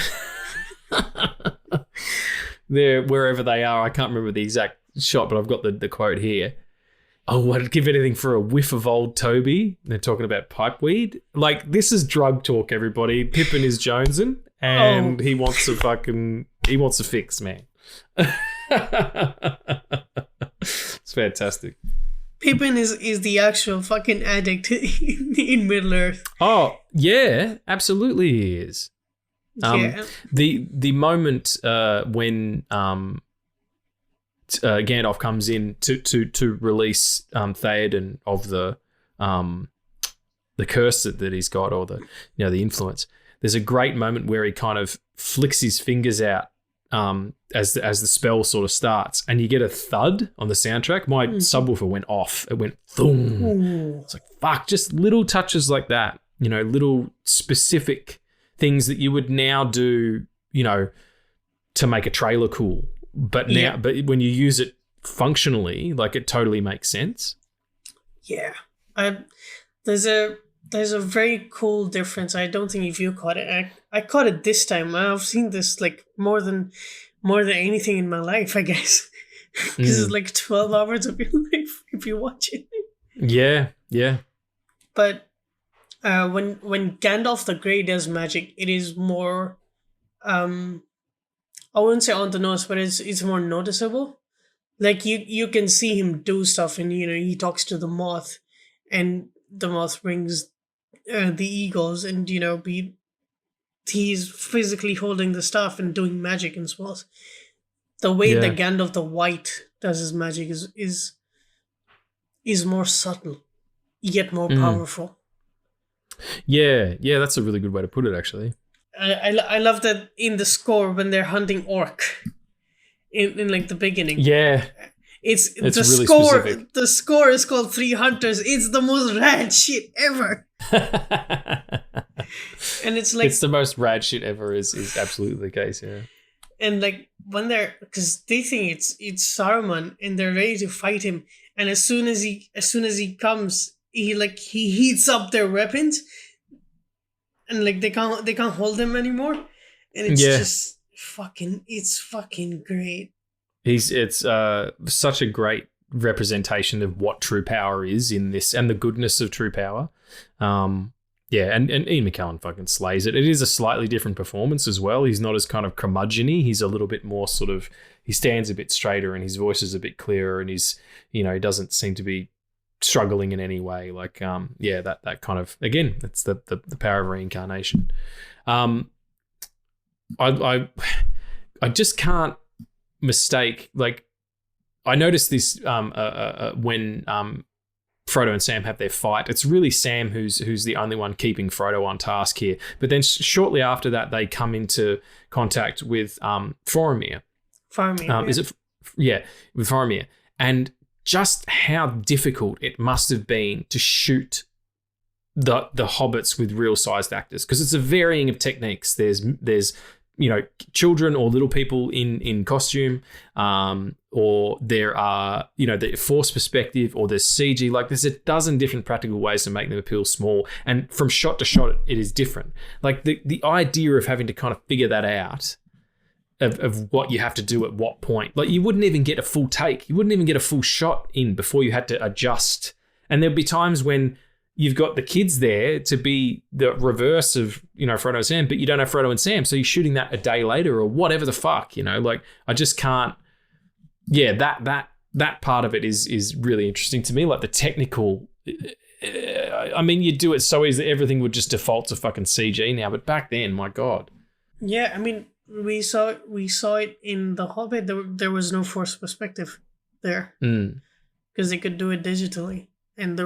they're wherever they are, I can't remember the exact shot, but I've got the quote here. Oh, I'd give anything for a whiff of old Toby. They're talking about pipeweed. Like, this is drug talk, everybody. Pippin is jonesing, and he wants a fix, man. It's fantastic. Pippin is the actual fucking addict in Middle Earth. Oh, yeah, absolutely he is. The moment when Gandalf comes in to release Theoden of the curse that he's got, or the influence. There's a great moment where he kind of flicks his fingers out as the spell sort of starts, and you get a thud on the soundtrack. My subwoofer went off. It went thum. Ooh. It's like, fuck, just little touches like that. Little specific things that you would now do, to make a trailer cool. But when you use it functionally, like, it totally makes sense. Yeah. There's a very cool difference. I don't think if you caught it. I caught it this time. I've seen this like more than anything in my life, I guess. Because it's like 12 hours of your life if you watch it. Yeah. But when Gandalf the Grey does magic, it is more, I wouldn't say on the nose, but it's more noticeable. Like you can see him do stuff, and he talks to the moth, and the moth brings the eagles, and he's physically holding the staff and doing magic and spells. The way that Gandalf the White does his magic is more subtle, yet more powerful. Yeah, that's a really good way to put it, actually. I love that in the score when they're hunting orc in like the beginning. Yeah. It's the really score. specific. The score is called Three Hunters. It's the most rad shit ever. And it's like, it's the most rad shit ever is absolutely the case, yeah. And like when because they think it's Saruman and they're ready to fight him, and as soon as he comes, he heats up their weapons, and like they can't hold him anymore, and it's just fucking great. It's such a great representation of what true power is in this, and the goodness of true power. And Ian McKellen fucking slays it. It is a slightly different performance as well. He's not as kind of curmudgeon-y. He's a little bit more sort of, he stands a bit straighter and his voice is a bit clearer, and he's, he doesn't seem to be struggling in any way. Like, that kind of, again, it's the power of reincarnation. I just can't mistake, like, I noticed this when Frodo and Sam have their fight. It's really Sam who's the only one keeping Frodo on task here. But then shortly after that, they come into contact with Faramir. Is it? Yeah, with Faramir. And just how difficult it must have been to shoot the hobbits with real sized actors, because it's a varying of techniques. There's children or little people in costume, or there are the force perspective, or there's CG. Like there's a dozen different practical ways to make them appeal small, and from shot to shot it is different. Like the idea of having to kind of figure that out of what you have to do at what point. Like you wouldn't even get a full take, you wouldn't even get a full shot in before you had to adjust. And there'd be times when you've got the kids there to be the reverse of, Frodo and Sam, but you don't have Frodo and Sam. So you're shooting that a day later or whatever the fuck, like I just can't. Yeah, that part of it is really interesting to me. Like the technical, I mean, you do it so easy that everything would just default to fucking CG now. But back then, my God. Yeah, I mean, we saw it in The Hobbit. There was no forced perspective there because they could do it digitally. And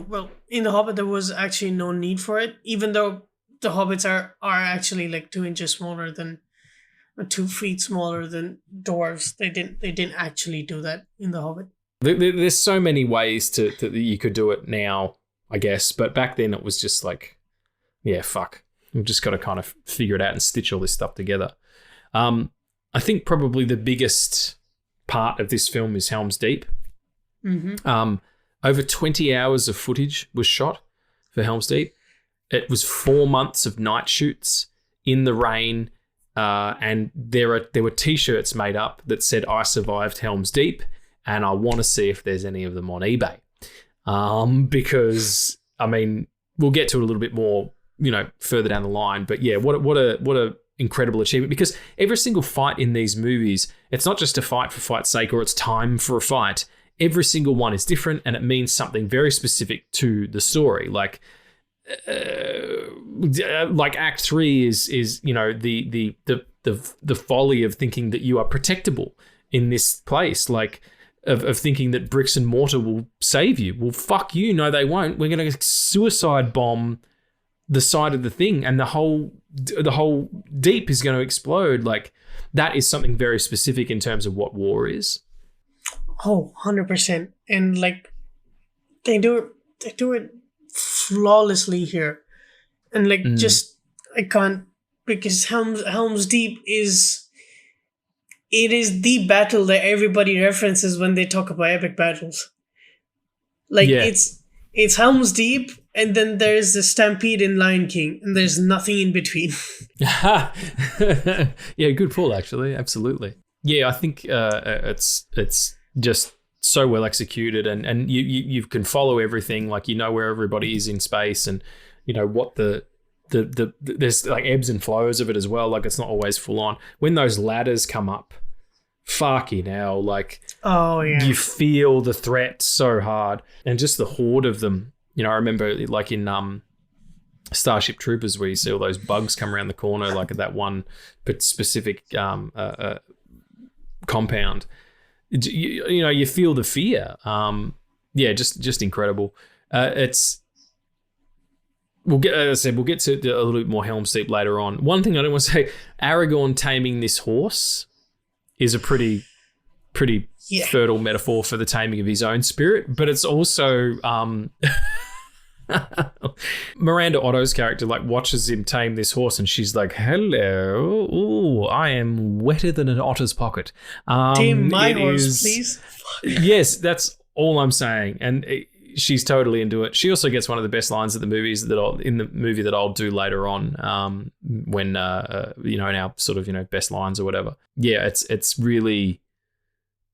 well, in The Hobbit, there was actually no need for it, even though the hobbits are actually like 2 inches smaller than, or 2 feet smaller than dwarves. They didn't actually do that in The Hobbit. There's so many ways that you could do it now, I guess. But back then it was just like, yeah, fuck. We've just got to kind of figure it out and stitch all this stuff together. I think probably the biggest part of this film is Helm's Deep. Mm-hmm. Over 20 hours of footage was shot for Helm's Deep. It was 4 months of night shoots in the rain, and there were T-shirts made up that said, "I survived Helm's Deep, and I want to see if there's any of them on eBay." Because, I mean, we'll get to it a little bit more, further down the line. But yeah, what a incredible achievement, because every single fight in these movies, it's not just a fight for fight's sake or it's time for a fight. Every single one is different, and it means something very specific to the story. Like Act 3 is the folly of thinking that you are protectable in this place, like of thinking that bricks and mortar will save you. Well, fuck you. No, they won't. We're going to suicide bomb the side of the thing, and the whole deep is going to explode. Like that is something very specific in terms of what war is. Oh, 100%. And like they do it flawlessly here. And like just I can't, because Helm's Deep is the battle that everybody references when they talk about epic battles. Like it's Helm's Deep, and then there's the Stampede in Lion King, and there's nothing in between. Yeah, good pull actually. Absolutely. Yeah, I think it's just so well executed, and you can follow everything. Like where everybody is in space, and what the there's like ebbs and flows of it as well. Like it's not always full on. When those ladders come up, fucking hell, like oh yeah, you feel the threat so hard, and just the horde of them. I remember like in Starship Troopers, where you see all those bugs come around the corner, like at that one specific compound. You feel the fear. Just incredible. We'll get to a little bit more Helm's Deep later on. One thing I don't want to say, Aragorn taming this horse is a pretty fertile metaphor for the taming of his own spirit, but it's also Miranda Otto's character like watches him tame this horse, and she's like, "Hello, ooh, I am wetter than an otter's pocket." Tame my horse, please. Yes, that's all I'm saying, and she's totally into it. She also gets one of the best lines in the movie that I'll do later on, when in our sort of best lines or whatever. Yeah, it's really.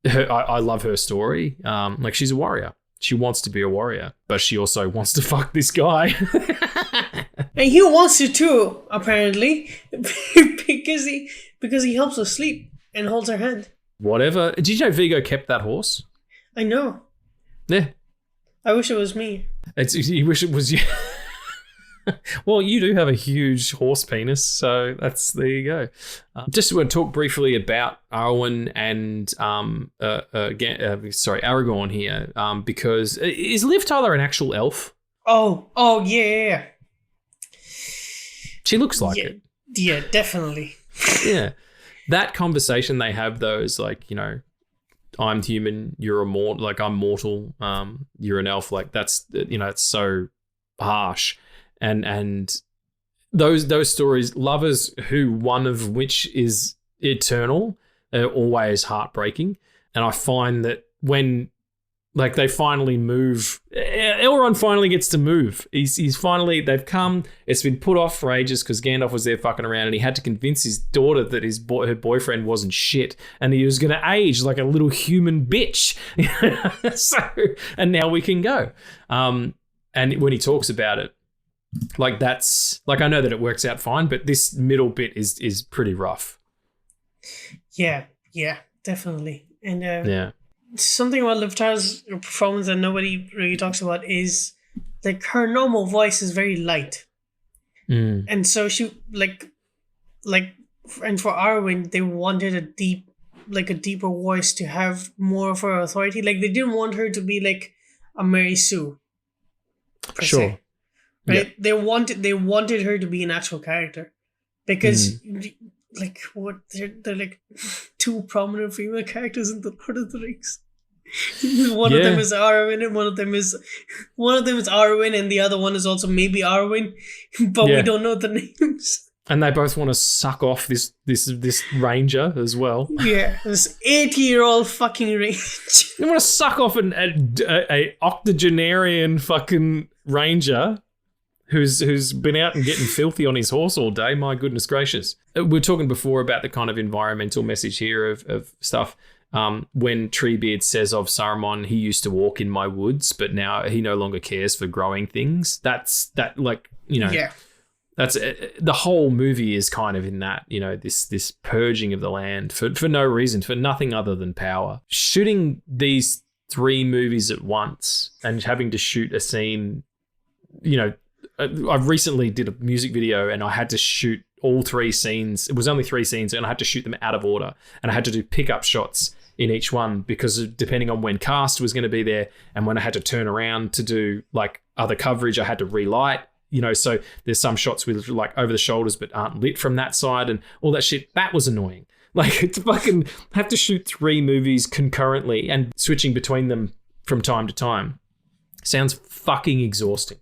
I love her story. Like she's a warrior. She wants to be a warrior, but she also wants to fuck this guy. And he wants to too, apparently, because he helps her sleep and holds her hand. Whatever. Did you know Viggo kept that horse? I know. Yeah. I wish it was me. You wish it was you. Well, you do have a huge horse penis, so there you go. Just want to talk briefly about Arwen and Aragorn here, because is Liv Tyler an actual elf? Oh yeah. She looks like it. Yeah, definitely. Yeah, that conversation they have though is like, I'm human, you're immortal. Like I'm mortal, you're an elf. Like that's it's so harsh, and those stories, lovers who one of which is eternal, are always heartbreaking. And I find that when like they finally move, Elrond finally gets to move. He's finally, they've come. It's been put off for ages because Gandalf was there fucking around, and he had to convince his daughter that her boyfriend wasn't shit, and he was going to age like a little human bitch. And now we can go. And when he talks about it, like that's like, I know that it works out fine, but this middle bit is pretty rough. Yeah, definitely. And something about Liv Tyler's performance that nobody really talks about is like her normal voice is very light, and so she and for Arwen they wanted a deeper voice to have more of her authority. Like they didn't want her to be like a Mary Sue, per se, right? Yeah. They wanted her to be an actual character because. Like what they're like two prominent female characters in the Lord of the Rings. One of them is Arwen, and one of them is Arwen, and the other one is also maybe Arwen, but we don't know the names. And they both want to suck off this ranger as well. Yeah, this 80-year-old fucking ranger. They want to suck off a octogenarian fucking ranger. Who's been out and getting filthy on his horse all day. My goodness gracious. We were talking before about the kind of environmental message here of stuff. When Treebeard says of Saruman, he used to walk in my woods, but now he no longer cares for growing things. That's the whole movie is kind of in that, this purging of the land for no reason, for nothing other than power. Shooting these 3 movies at once and having to shoot a scene, I recently did a music video and I had to shoot all 3 scenes. It was only 3 scenes and I had to shoot them out of order. And I had to do pickup shots in each one because depending on when cast was going to be there and when I had to turn around to do like other coverage, I had to relight, so there's some shots with like over the shoulders but aren't lit from that side and all that shit. That was annoying. Like to fucking have to shoot 3 movies concurrently and switching between them from time to time sounds fucking exhausting.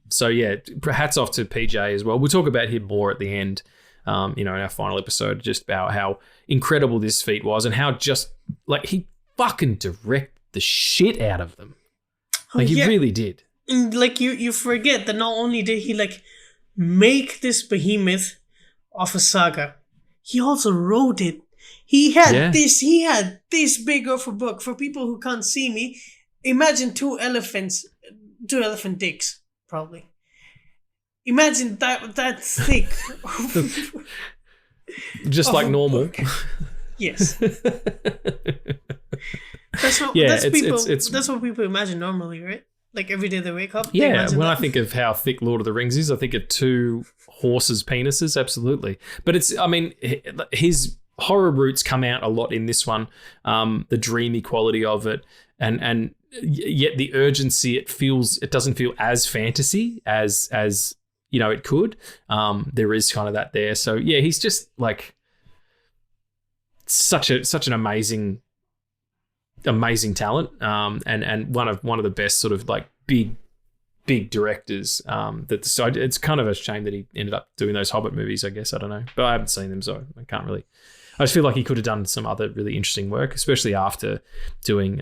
So yeah, hats off to PJ as well. We'll talk about him more at the end, in our final episode, just about how incredible this feat was and how just like he fucking directed the shit out of them. Like he really did. Like you forget that not only did he like make this behemoth of a saga, he also wrote it. He had this big of a book. For people who can't see me, imagine 2 elephant dicks, probably. Imagine that thick. Just like normal. Yes. That's what people imagine normally, right? Like every day they wake up. Yeah, when I think of how thick Lord of the Rings is, I think of 2 horses' penises, absolutely. But his horror roots come out a lot in this one, the dreamy quality of it, and yet the urgency, it doesn't feel as fantasy as it could. There is kind of that there. So yeah, he's just like such an amazing talent, and one of the best sort of like big directors. So it's kind of a shame that he ended up doing those Hobbit movies, I guess. I don't know, but I haven't seen them, so I can't really. I just feel like he could have done some other really interesting work, especially after doing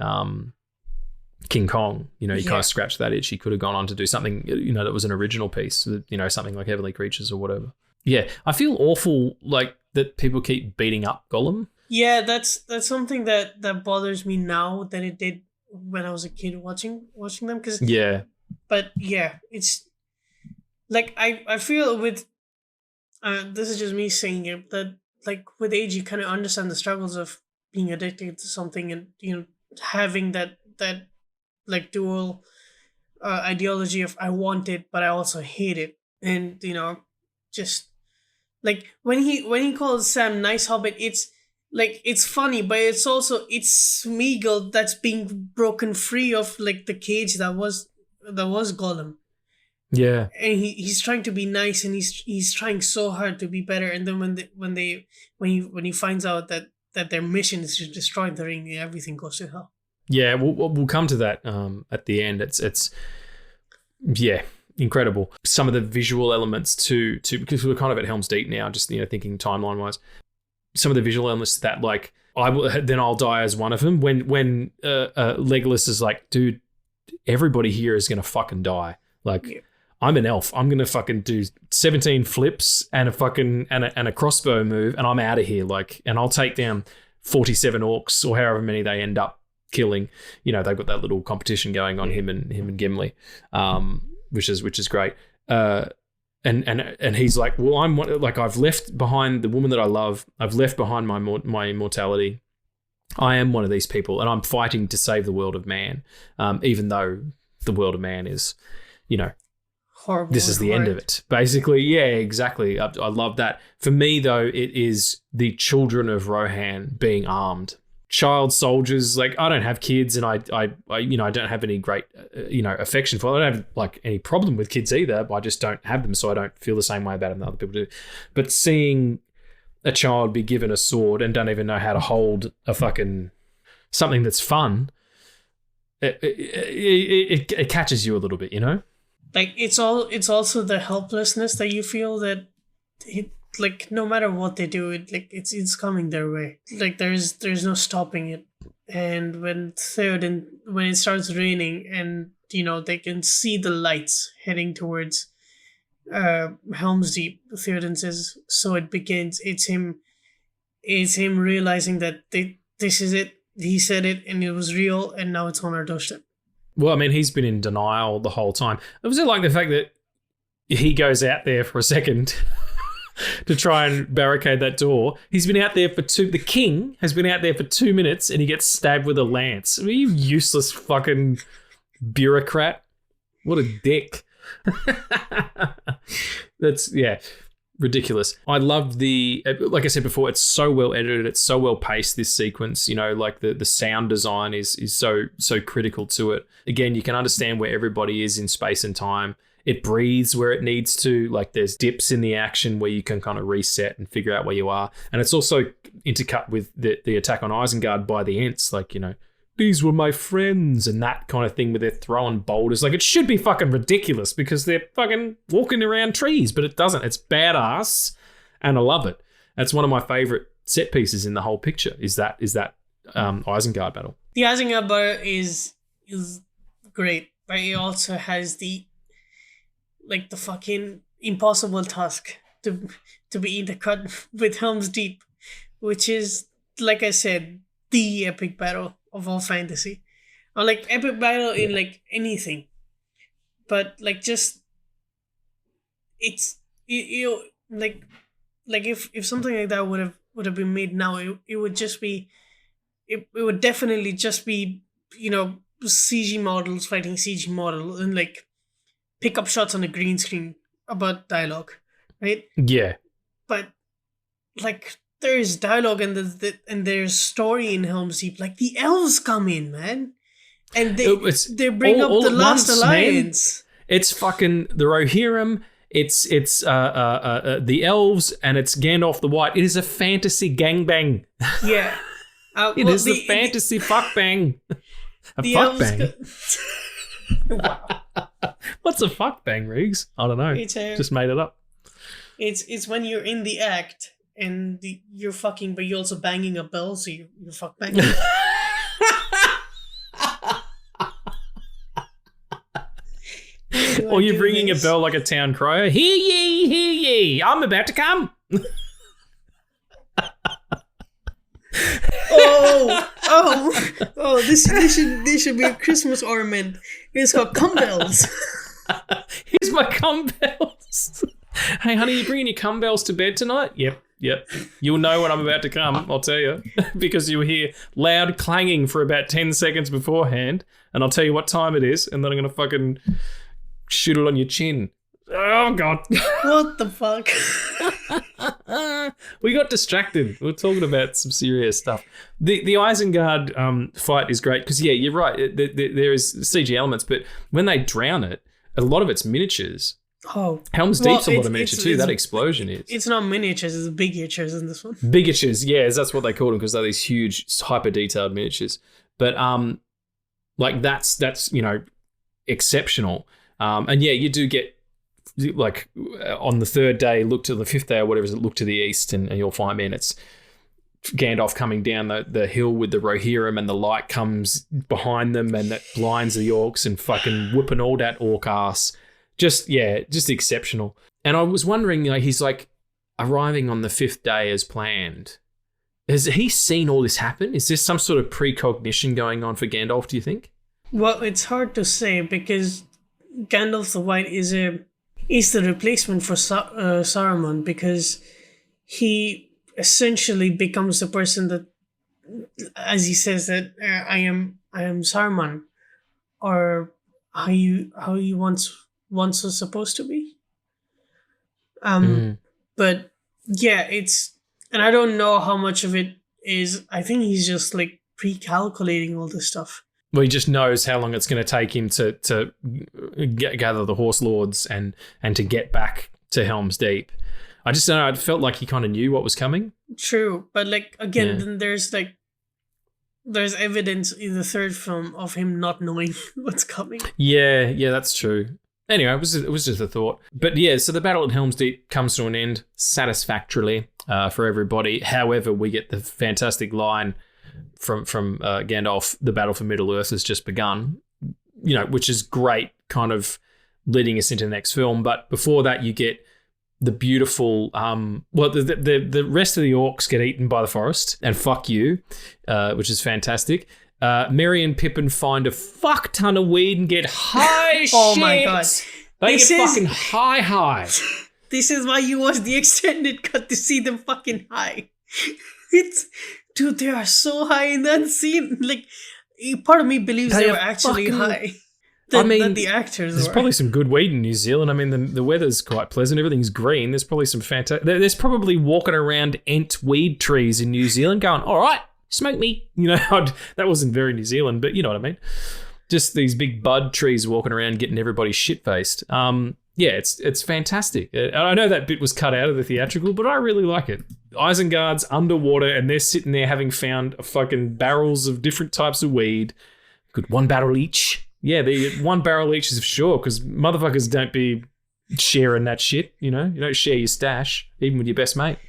King Kong. He kind of scratched that itch. He could have gone on to do something, that was an original piece, something like Heavenly Creatures or whatever. Yeah, I feel awful like that people keep beating up Gollum. Yeah, that's something that bothers me now than it did when I was a kid watching them. But yeah, it's like I feel with this is just me saying it, that like with age you kind of understand the struggles of being addicted to something and having that like dual ideology of I want it but I also hate it, and just like when he calls Sam nice hobbit, it's funny, but it's also Smeagol that's being broken free of like the cage that was Gollum. Yeah, and he's trying to be nice, and he's trying so hard to be better. And then when he finds out that their mission is to destroy the ring, everything goes to hell. Yeah, we'll come to that at the end. It's Yeah, incredible. Some of the visual elements to because we're kind of at Helm's Deep now, just thinking timeline wise. Some of the visual elements to that, like I'll die as one of them. When Legolas is like, dude, everybody here is gonna fucking die. Like, yeah. I'm an elf. I'm gonna fucking do 17 flips and a fucking and a crossbow move, and I'm out of here. Like, and I'll take down 47 orcs or however many they end up killing. They've got that little competition going on, him and Gimli, which is great. And he's like, well, I've left behind the woman that I love. I've left behind my immortality. I am one of these people, and I'm fighting to save the world of man. Even though the world of man is, horrible. This is the end of it, basically. Yeah, exactly. I love that. For me, though, it is the children of Rohan being armed. Child soldiers, like, I don't have kids, and I don't have any great affection for them. I don't have like any problem with kids either, but I just don't have them, so I don't feel the same way about them that other people do. But seeing a child be given a sword and don't even know how to hold a fucking something that's fun, it catches you a little bit, Like, it's also the helplessness that you feel that like, no matter what they do, it's coming their way. Like, there's no stopping it. And when it starts raining and they can see the lights heading towards Helm's Deep, Theoden says, so it begins. It's him realizing that this is it. He said it and it was real, and now it's on our doorstep. Well, I mean, he's been in denial the whole time. I also like the fact that he goes out there for a second to try and barricade that door. He's been out there the king has been out there for 2 minutes and he gets stabbed with a lance. I mean, you useless fucking bureaucrat. What a dick. That's, yeah, ridiculous. I love like I said before, it's so well edited, it's so well paced, this sequence. Like the sound design is so critical to it. Again, you can understand where everybody is in space and time. It breathes where it needs to. Like, there's dips in the action where you can kind of reset and figure out where you are. And it's also intercut with the attack on Isengard by the Ents. Like, these were my friends and that kind of thing, where they're throwing boulders. Like, it should be fucking ridiculous because they're fucking walking around trees, but it doesn't. It's badass, and I love it. That's one of my favorite set pieces in the whole picture. Is that Isengard battle? The Isengard battle is great, but it also has the fucking impossible task to be in the cut with Helm's Deep, which is, like I said, the epic battle of all fantasy. Or like epic battle in like anything. But like, just it's like if something like that would have been made now, it would just be it would definitely just be CG models fighting CG model and like pick up shots on a green screen about dialogue, right? Yeah. But like, there's dialogue and there's story in Helm's Deep. Like, the elves come in, man, and they bring up the Last Alliance. Man. It's fucking the Rohirrim. It's the elves, and it's Gandalf the White. It is a fantasy gangbang. Yeah. It is the fantasy fuckbang. A fuckbang. Wow. What's a fuckbang, Riggs? I don't know. Just made it up. It's when you're in the act and you're fucking, but you're also banging a bell, so you're fuckbanging. Or you're ringing a bell like a town crier. Hear ye, hear ye! I'm about to come. This should be a Christmas ornament. It's called cum bells. Here's my cum bells. Hey, honey, you bringing your cum bells to bed tonight? Yep. You'll know when I'm about to come, I'll tell you, because you'll hear loud clanging for about 10 seconds beforehand, and I'll tell you what time it is, and then I'm going to fucking shoot it on your chin. Oh, God. What the fuck? We got distracted. We were talking about some serious stuff. The Isengard fight is great because, yeah, you're right. There is CG elements, but when they drown it, a lot of it's miniatures. Oh, Helm's Deep's a lot of miniature too. That explosion is. It's not miniatures. It's bigatures in this one. Bigatures, yes, that's what they call them because they're these huge, hyper detailed miniatures. But like that's exceptional. And yeah, you do get, like, on the third day, look to the fifth day or whatever, look to the east, and you'll find, man, it's Gandalf coming down the hill with the Rohirrim, and the light comes behind them, and that blinds the orcs and fucking whooping all that orc ass. Just exceptional. And I was wondering, he's like arriving on the fifth day as planned. Has he seen all this happen? Is this some sort of precognition going on for Gandalf, do you think? Well, it's hard to say because Gandalf the White is the replacement for Saruman, because he essentially becomes the person that, as he says, that I am Saruman, or how you once was supposed to be. But yeah, and I don't know how much of it is. I think he's just like pre-calculating all this stuff. Well, he just knows how long it's going to take him to gather the Horse Lords and to get back to Helm's Deep. I just don't know. I felt like he kind of knew what was coming. True, but like again, then there's evidence in the third film of him not knowing what's coming. Yeah, that's true. Anyway, it was just a thought. But yeah, so the battle at Helm's Deep comes to an end satisfactorily for everybody. However, we get the fantastic line from Gandalf, "The battle for Middle-earth has just begun," which is great, kind of leading us into the next film. But before that, you get the beautiful, the rest of the orcs get eaten by the forest, and fuck you, which is fantastic. Merry and Pippin find a fuck ton of weed and get high. Oh my god. They get fucking high. This is why you watch the extended cut, to see them fucking high. Dude, they are so high in that scene. Like, part of me believes they were actually high. Than the actors there's were. Probably some good weed in New Zealand. I mean, the weather's quite pleasant. Everything's green. There's probably some fantastic... There's probably walking around ent weed trees in New Zealand going, all right, smoke me. That wasn't very New Zealand, but you know what I mean. Just these big bud trees walking around getting everybody shit-faced. Yeah, it's fantastic. I know that bit was cut out of the theatrical, but I really like it. Isengard's underwater, and they're sitting there having found fucking barrels of different types of weed. Good, 1 barrel each. Yeah, the 1 barrel each is for sure, because motherfuckers don't be sharing that shit, You don't share your stash, even with your best mate.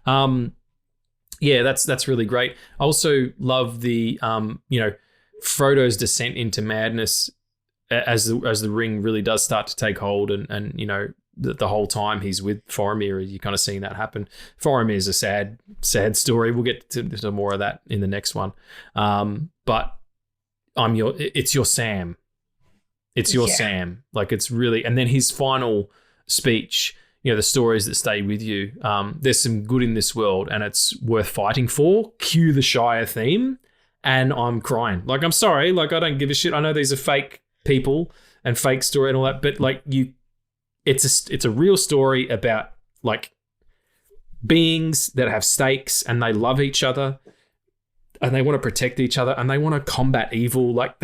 Yeah, that's really great. I also love the, Frodo's descent into madness as the ring really does start to take hold, and the whole time he's with Faramir, you're kind of seeing that happen. Faramir is a sad story. We'll get to more of that in the next one. But it's your Sam. It's your Sam. Like, it's really, and then his final speech, the stories that stay with you. There's some good in this world and it's worth fighting for. Cue the Shire theme. And I'm crying. Like, I'm sorry. Like, I don't give a shit. I know these are fake people and fake story and all that, but like it's a real story about like beings that have stakes and they love each other and they want to protect each other and they want to combat evil. Like,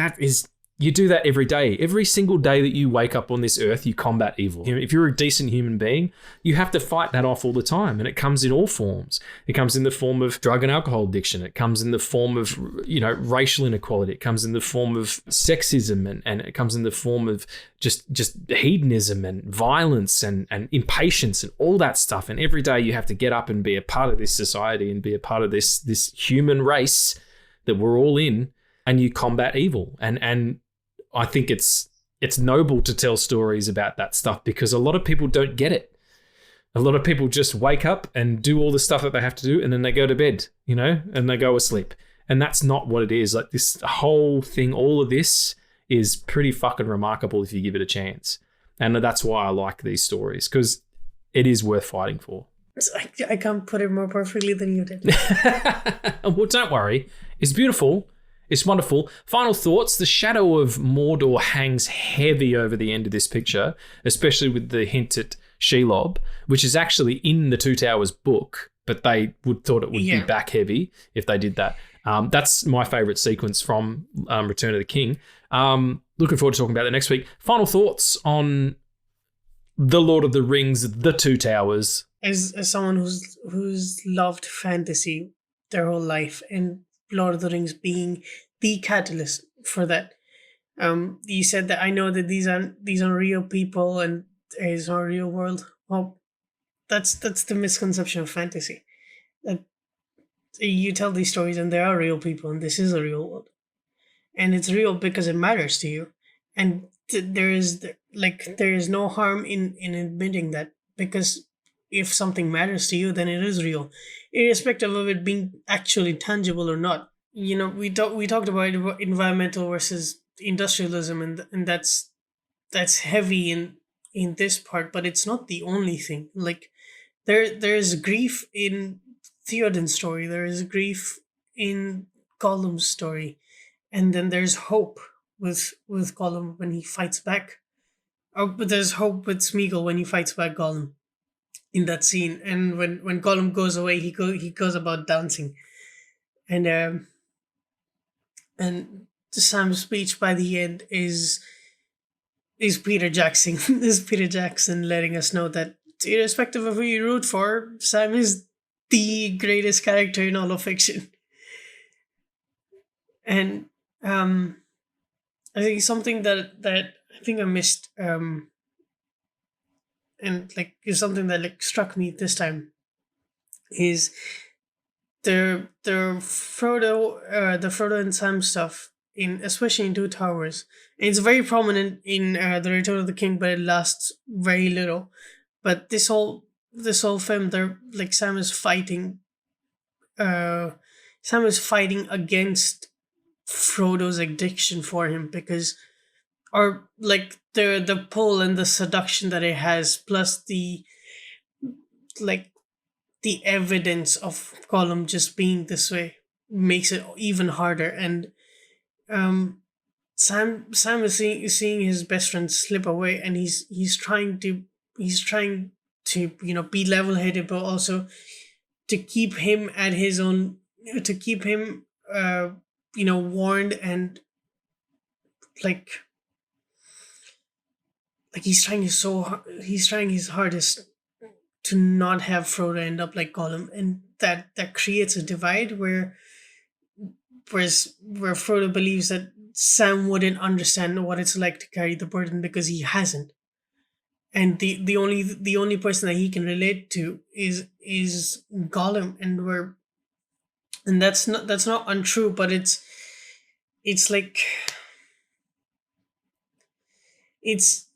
you do that every day. Every single day that you wake up on this earth, you combat evil. If you're a decent human being, you have to fight that off all the time. And it comes in all forms. It comes in the form of drug and alcohol addiction. It comes in the form of, racial inequality. It comes in the form of sexism, and it comes in the form of just hedonism and violence and impatience and all that stuff. And every day you have to get up and be a part of this society and be a part of this human race that we're all in, and you combat evil. And I think it's noble to tell stories about that stuff, because a lot of people don't get it. A lot of people just wake up and do all the stuff that they have to do, and then they go to bed, and they go asleep. And that's not what it is. Like, this whole thing, all of this is pretty fucking remarkable if you give it a chance. And that's why I like these stories, because it is worth fighting for. I can't put it more perfectly than you did. Well, don't worry. It's beautiful. It's wonderful. Final thoughts. The shadow of Mordor hangs heavy over the end of this picture, especially with the hint at Shelob, which is actually in the Two Towers book, but they thought it would be back heavy if they did that. That's my favourite sequence from Return of the King. Looking forward to talking about that next week. Final thoughts on The Lord of the Rings, The Two Towers. As someone who's loved fantasy their whole life, and Lord of the Rings being the catalyst for that, You said that I know that these are real people and it's not a real world. Well, that's the misconception of fantasy. That you tell these stories and there are real people and this is a real world, and it's real because it matters to you, and there is no harm in admitting that, because if something matters to you, then it is real, irrespective of it being actually tangible or not. We talked about environmental versus industrialism, and that's heavy in this part, but it's not the only thing. Like there's grief in Theoden's story, there is grief in Gollum's story, and then there's hope with Gollum when he fights back. But there's hope with Smeagol when he fights back Gollum in that scene, and when Gollum goes away, he goes about dancing, and Sam's speech by the end is Peter Jackson is Peter Jackson letting us know that irrespective of who you root for, Sam is the greatest character in all of fiction. And I think something that I think I missed, and like is something that like struck me this time, is the Frodo and Sam stuff, especially in Two Towers. And it's very prominent in The Return of the King, but it lasts very little. But this whole film, like Sam is fighting against Frodo's addiction for him, because, or like the pull and the seduction that it has, plus the evidence of Gollum just being this way makes it even harder. And Sam is seeing his best friend slip away, and he's trying to be level-headed, but also to keep him at his own, to keep him warned, and like he's trying his hardest to not have Frodo end up like Gollum, and that creates a divide where Frodo believes that Sam wouldn't understand what it's like to carry the burden because he hasn't, and the only person that he can relate to is Gollum, and that's not untrue, but it's like it's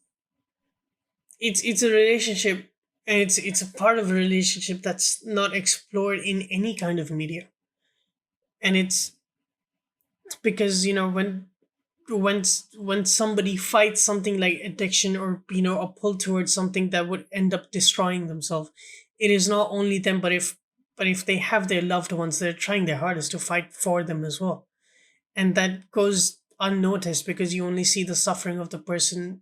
a relationship, and it's a part of a relationship that's not explored in any kind of media. And it's because when somebody fights something like addiction, or a pull towards something that would end up destroying themselves, it is not only them, but if they have their loved ones, they're trying their hardest to fight for them as well. And that goes unnoticed because you only see the suffering of the person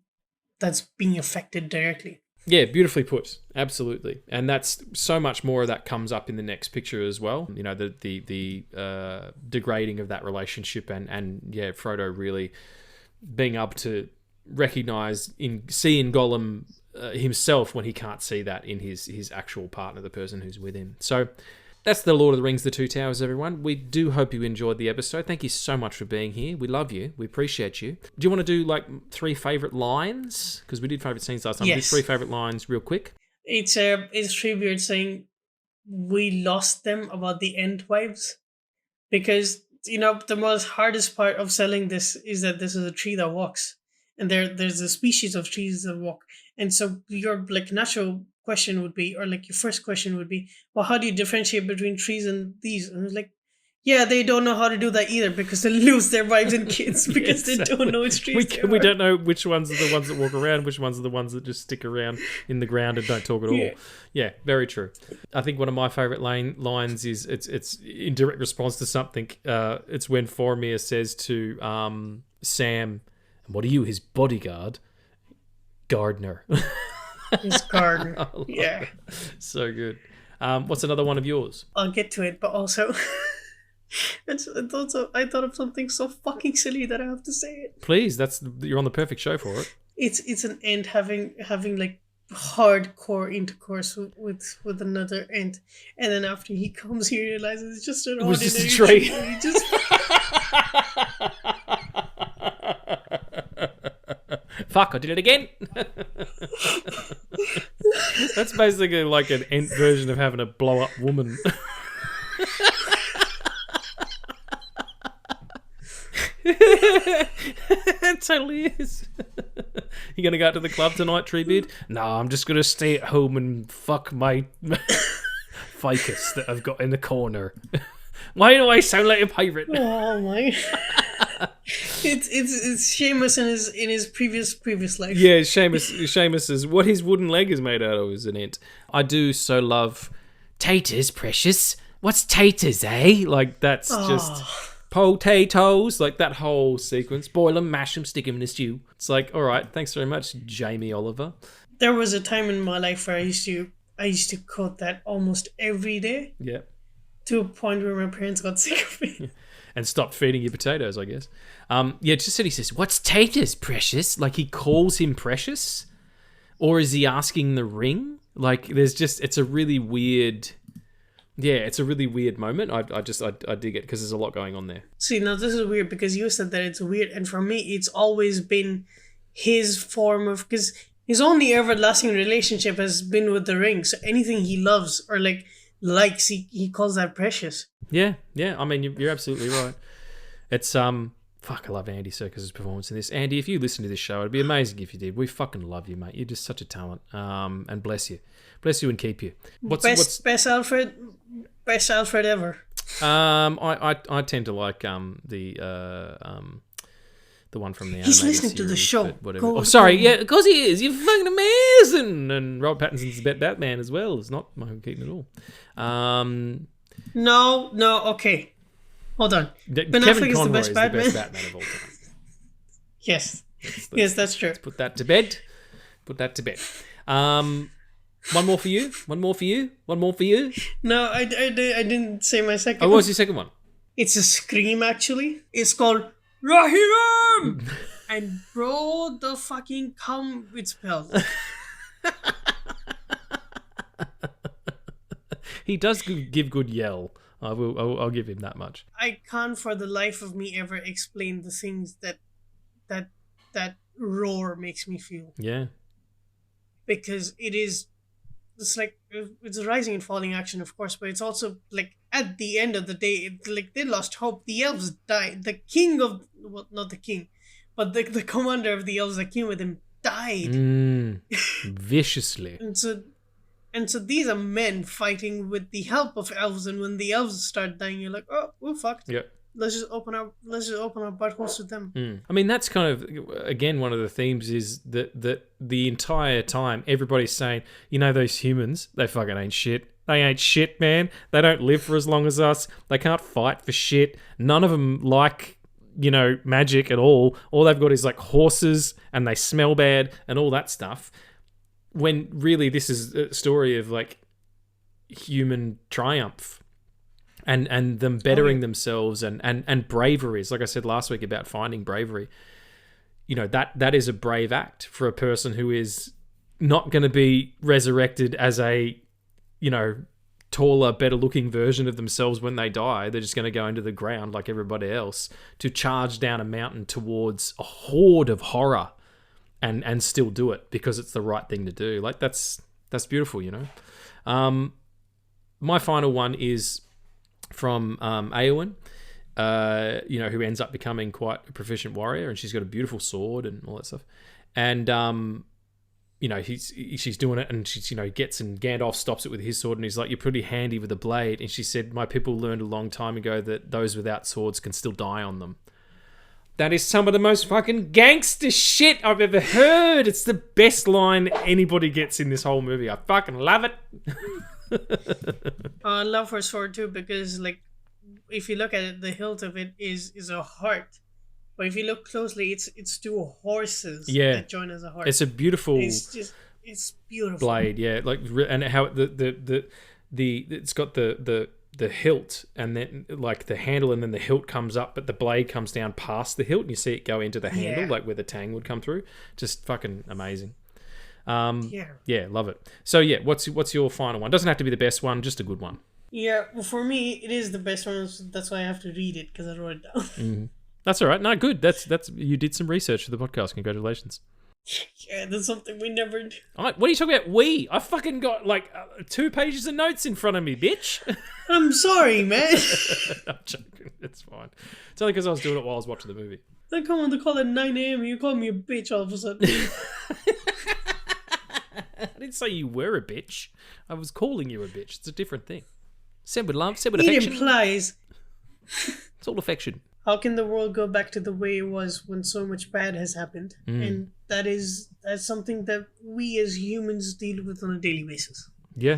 that's being affected directly. Yeah, beautifully put. Absolutely. And that's so much more of that comes up in the next picture as well. The degrading of that relationship, and Frodo really being able to recognize seeing Gollum himself when he can't see that in his actual partner, the person who's with him. So that's The Lord of the Rings, The Two Towers, everyone. We do hope you enjoyed the episode. Thank you so much for being here. We love you. We appreciate you. Do you want to do like 3 favourite lines? Because we did favourite scenes last time. Yes. Do 3 favourite lines real quick. It's Treebeard saying, "We lost them," about the Entwives. Because, the most hardest part of selling this is that this is a tree that walks. And there's a species of trees that walk. And so your natural question would be, or your first question would be, well, how do you differentiate between trees and these? And it's like, yeah, they don't know how to do that either, because they lose their wives and kids because they don't know which trees we don't know which ones are the ones that walk around, which ones are the ones that just stick around in the ground and don't talk at all. Yeah, very true. I think one of my favourite lines is it's in direct response to something. It's when Boromir says to Sam, "What are you, his bodyguard?" "Gardener." His gardener. Yeah. So good. What's another one of yours? I'll get to it, but also I thought of something so fucking silly that I have to say it. Please, you're on the perfect show for it. It's an ant having like hardcore intercourse with another ant, and then after he comes, he realizes it's just an ordinary just a tree. He just Fuck, I did it again. That's basically like an Ent version of having a blow up woman. It totally is. You gonna go out to the club tonight, Treebeard? No, I'm just gonna stay at home and fuck my ficus that I've got in the corner. Why do I sound like a pirate? Oh my! It's Seamus in his previous life. Yeah, Seamus is what his wooden leg is made out of is an Ent. I do so love taters, precious. What's taters, eh? Like that's just potatoes. Like that whole sequence. Boil them, mash them, stick them in a stew. It's like, all right, thanks very much, Jamie Oliver. There was a time in my life where I used to quote that almost every day. Yeah. To a point where my parents got sick of it. And stopped feeding you potatoes, I guess. Just said he says, "What's taters, precious?" Like he calls him precious, or is he asking the ring? Like it's a really weird. Yeah, it's a really weird moment. I dig it because there's a lot going on there. See, now this is weird because you said that it's weird, and for me, it's always been his form of because his only everlasting relationship has been with the ring. So anything he loves or likes, he calls that precious. Yeah. I mean, you're absolutely right. It's fuck. I love Andy Serkis's performance in this. Andy, if you listen to this show, it'd be amazing if you did. We fucking love you, mate. You're just such a talent. And bless you and keep you. Best Alfred ever. I tend to like the one from the animated He's listening series, to the show. Whatever. Sorry, yeah, of course he is. You're fucking amazing. And Robert Pattinson's Batman as well. It's not Michael Keaton at all. No, okay. Hold on. Ben Affleck Affleck is the best Batman. of all time. Yes. Yes, that's true. Let's put that to bed. One more for you. No, I didn't say my second Oh, what was your second one? It's a scream, actually. It's called Rahim! And bro, the fucking cum with spells. He does give good yell. I'll give him that much. I can't for the life of me ever explain the things that roar makes me feel. Yeah. Because it's a rising and falling action, of course, but it's also like at the end of the day, they lost hope. The elves died. The king of, well, not the king, but the commander of the elves that came with him died. Viciously. And so these are men fighting with the help of elves, and when the elves start dying, you're like, oh, we're fucked. Yeah. Let's just open our buttholes to them. I mean, that's kind of, again, one of the themes is that the entire time everybody's saying, those humans, they fucking ain't shit. They ain't shit, man. They don't live for as long as us. They can't fight for shit. None of them like, magic at all. All they've got is like horses, and they smell bad and all that stuff. When really this is a story of like human triumph and them bettering themselves and bravery. It's like I said last week about finding bravery. That is a brave act for a person who is not going to be resurrected as a, taller, better looking version of themselves when they die. They're just going to go into the ground like everybody else to charge down a mountain towards a horde of horror. And still do it because it's the right thing to do. Like that's beautiful, My final one is from Eowyn, who ends up becoming quite a proficient warrior, and she's got a beautiful sword and all that stuff. And she's doing it, and she's gets, and Gandalf stops it with his sword, and he's like, "You're pretty handy with a blade." And she said, "My people learned a long time ago that those without swords can still die on them." That is some of the most fucking gangster shit I've ever heard. It's the best line anybody gets in this whole movie. I fucking love it. I love her sword too, because if you look at it, the hilt of it is a heart. But if you look closely, it's two horses that join as a heart. It's a beautiful. It's beautiful blade. Yeah, and how it's got the hilt, and then like the handle, and then the hilt comes up, but the blade comes down past the hilt, and you see it go into the handle, like where the tang would come through. Just fucking amazing. Yeah, love it. So yeah, what's your final one? Doesn't have to be the best one, just a good one. Yeah, well, for me, it is the best one. So that's why I have to read it, because I wrote it down. That's all right. No, good. That's you did some research for the podcast. Congratulations. Yeah, that's something we never do. What are you talking about? We? I fucking got like 2 pages of notes in front of me, bitch. I'm sorry, man. I'm joking. It's fine. It's only because I was doing it while I was watching the movie. I come on to call it 9 a.m. You call me a bitch all of a sudden. I didn't say you were a bitch. I was calling you a bitch. It's a different thing. Said with love, said with It affection. implies. It's all affection. How can the world go back to the way it was when so much bad has happened? And that's something that we as humans deal with on a daily basis. Yeah.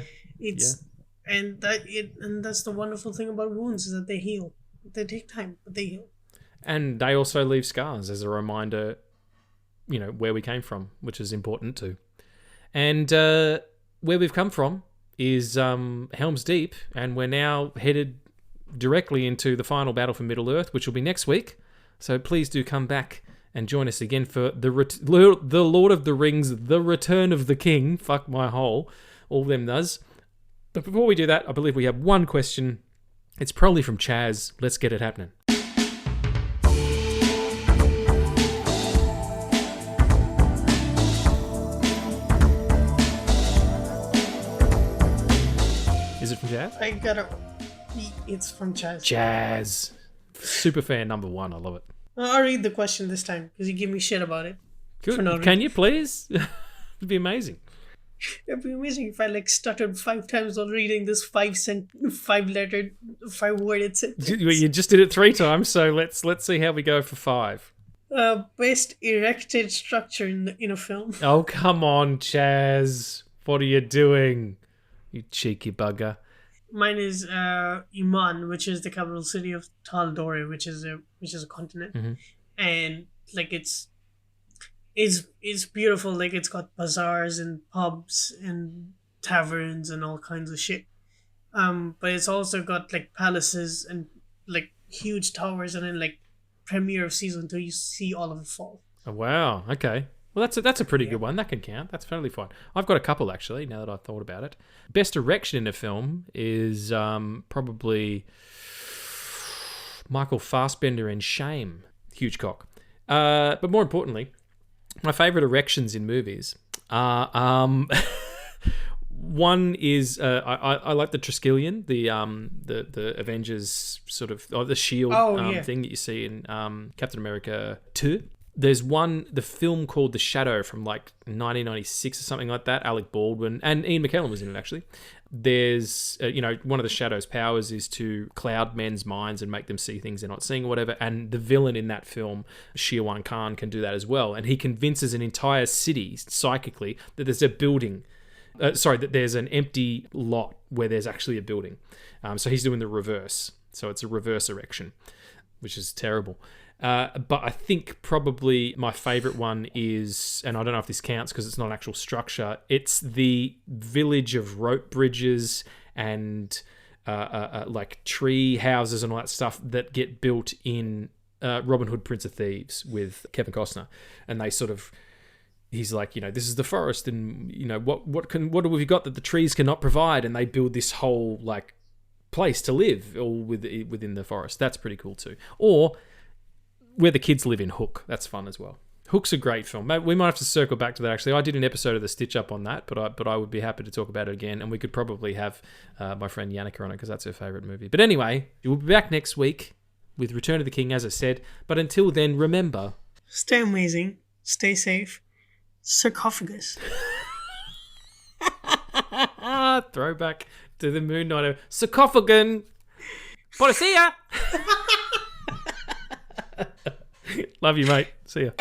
And that's the wonderful thing about wounds, is that they heal. They take time, but they heal. And they also leave scars as a reminder, where we came from, which is important too. And where we've come from is Helm's Deep, and we're now headed directly into the final battle for Middle-earth, which will be next week. So please do come back and join us again for the Lord of the Rings, The Return of the King. Fuck my hole. All them does. But before we do that, I believe we have one question. It's probably from Chaz. Let's get it happening. Is it from Chaz? It's from Chaz. Chaz. Super fan number 1. I love it. I'll read the question this time, because you give me shit about it. Good. Can you please? It'd be amazing. It'd be amazing if I stuttered 5 times while reading this 5-worded sentence. You just did it 3 times, so let's see how we go for 5. Best erected structure in a film. Oh, come on, Chaz. What are you doing? You cheeky bugger. Mine is Iman, which is the capital city of Tal'Dorei, which is a continent, and it's beautiful. It's got bazaars and pubs and taverns and all kinds of shit. But it's also got palaces and huge towers, and then premiere of season 2, you see all of it fall. Oh, wow. Okay. Well, that's a pretty good one. That can count. That's totally fine. I've got a couple, actually, now that I've thought about it. Best erection in a film is probably Michael Fassbender in Shame. Huge cock. But more importantly, my favourite erections in movies are... one is I like the Triskelion, the Avengers sort of... the shield thing that you see in Captain America 2. There's the film called The Shadow from 1996 or something like that. Alec Baldwin and Ian McKellen was in it, actually. There's, one of the Shadow's powers is to cloud men's minds and make them see things they're not seeing or whatever. And the villain in that film, Shirwan Khan, can do that as well. And he convinces an entire city psychically that there's a building. That there's an empty lot where there's actually a building. So he's doing the reverse. So it's a reverse erection, which is terrible. But I think probably my favourite one is, and I don't know if this counts because it's not an actual structure, it's the village of rope bridges and tree houses and all that stuff that get built in Robin Hood, Prince of Thieves with Kevin Costner. And they sort of... He's like, this is the forest, and what have we got that the trees cannot provide? And they build this whole place to live all within the forest. That's pretty cool too. Or where the kids live in Hook. That's fun as well. Hook's a great film. We might have to circle back to that. Actually, I did an episode of the Stitch Up on that, but I would be happy to talk about it again, and we could probably have my friend Yannicka on it because that's her favourite movie. But anyway, we'll be back next week with Return of the King, as I said. But until then, remember, stay amazing, stay safe. Sarcophagus. Throwback to the Moon Knight. Sarcophagon. Policia. Love you, mate. See ya.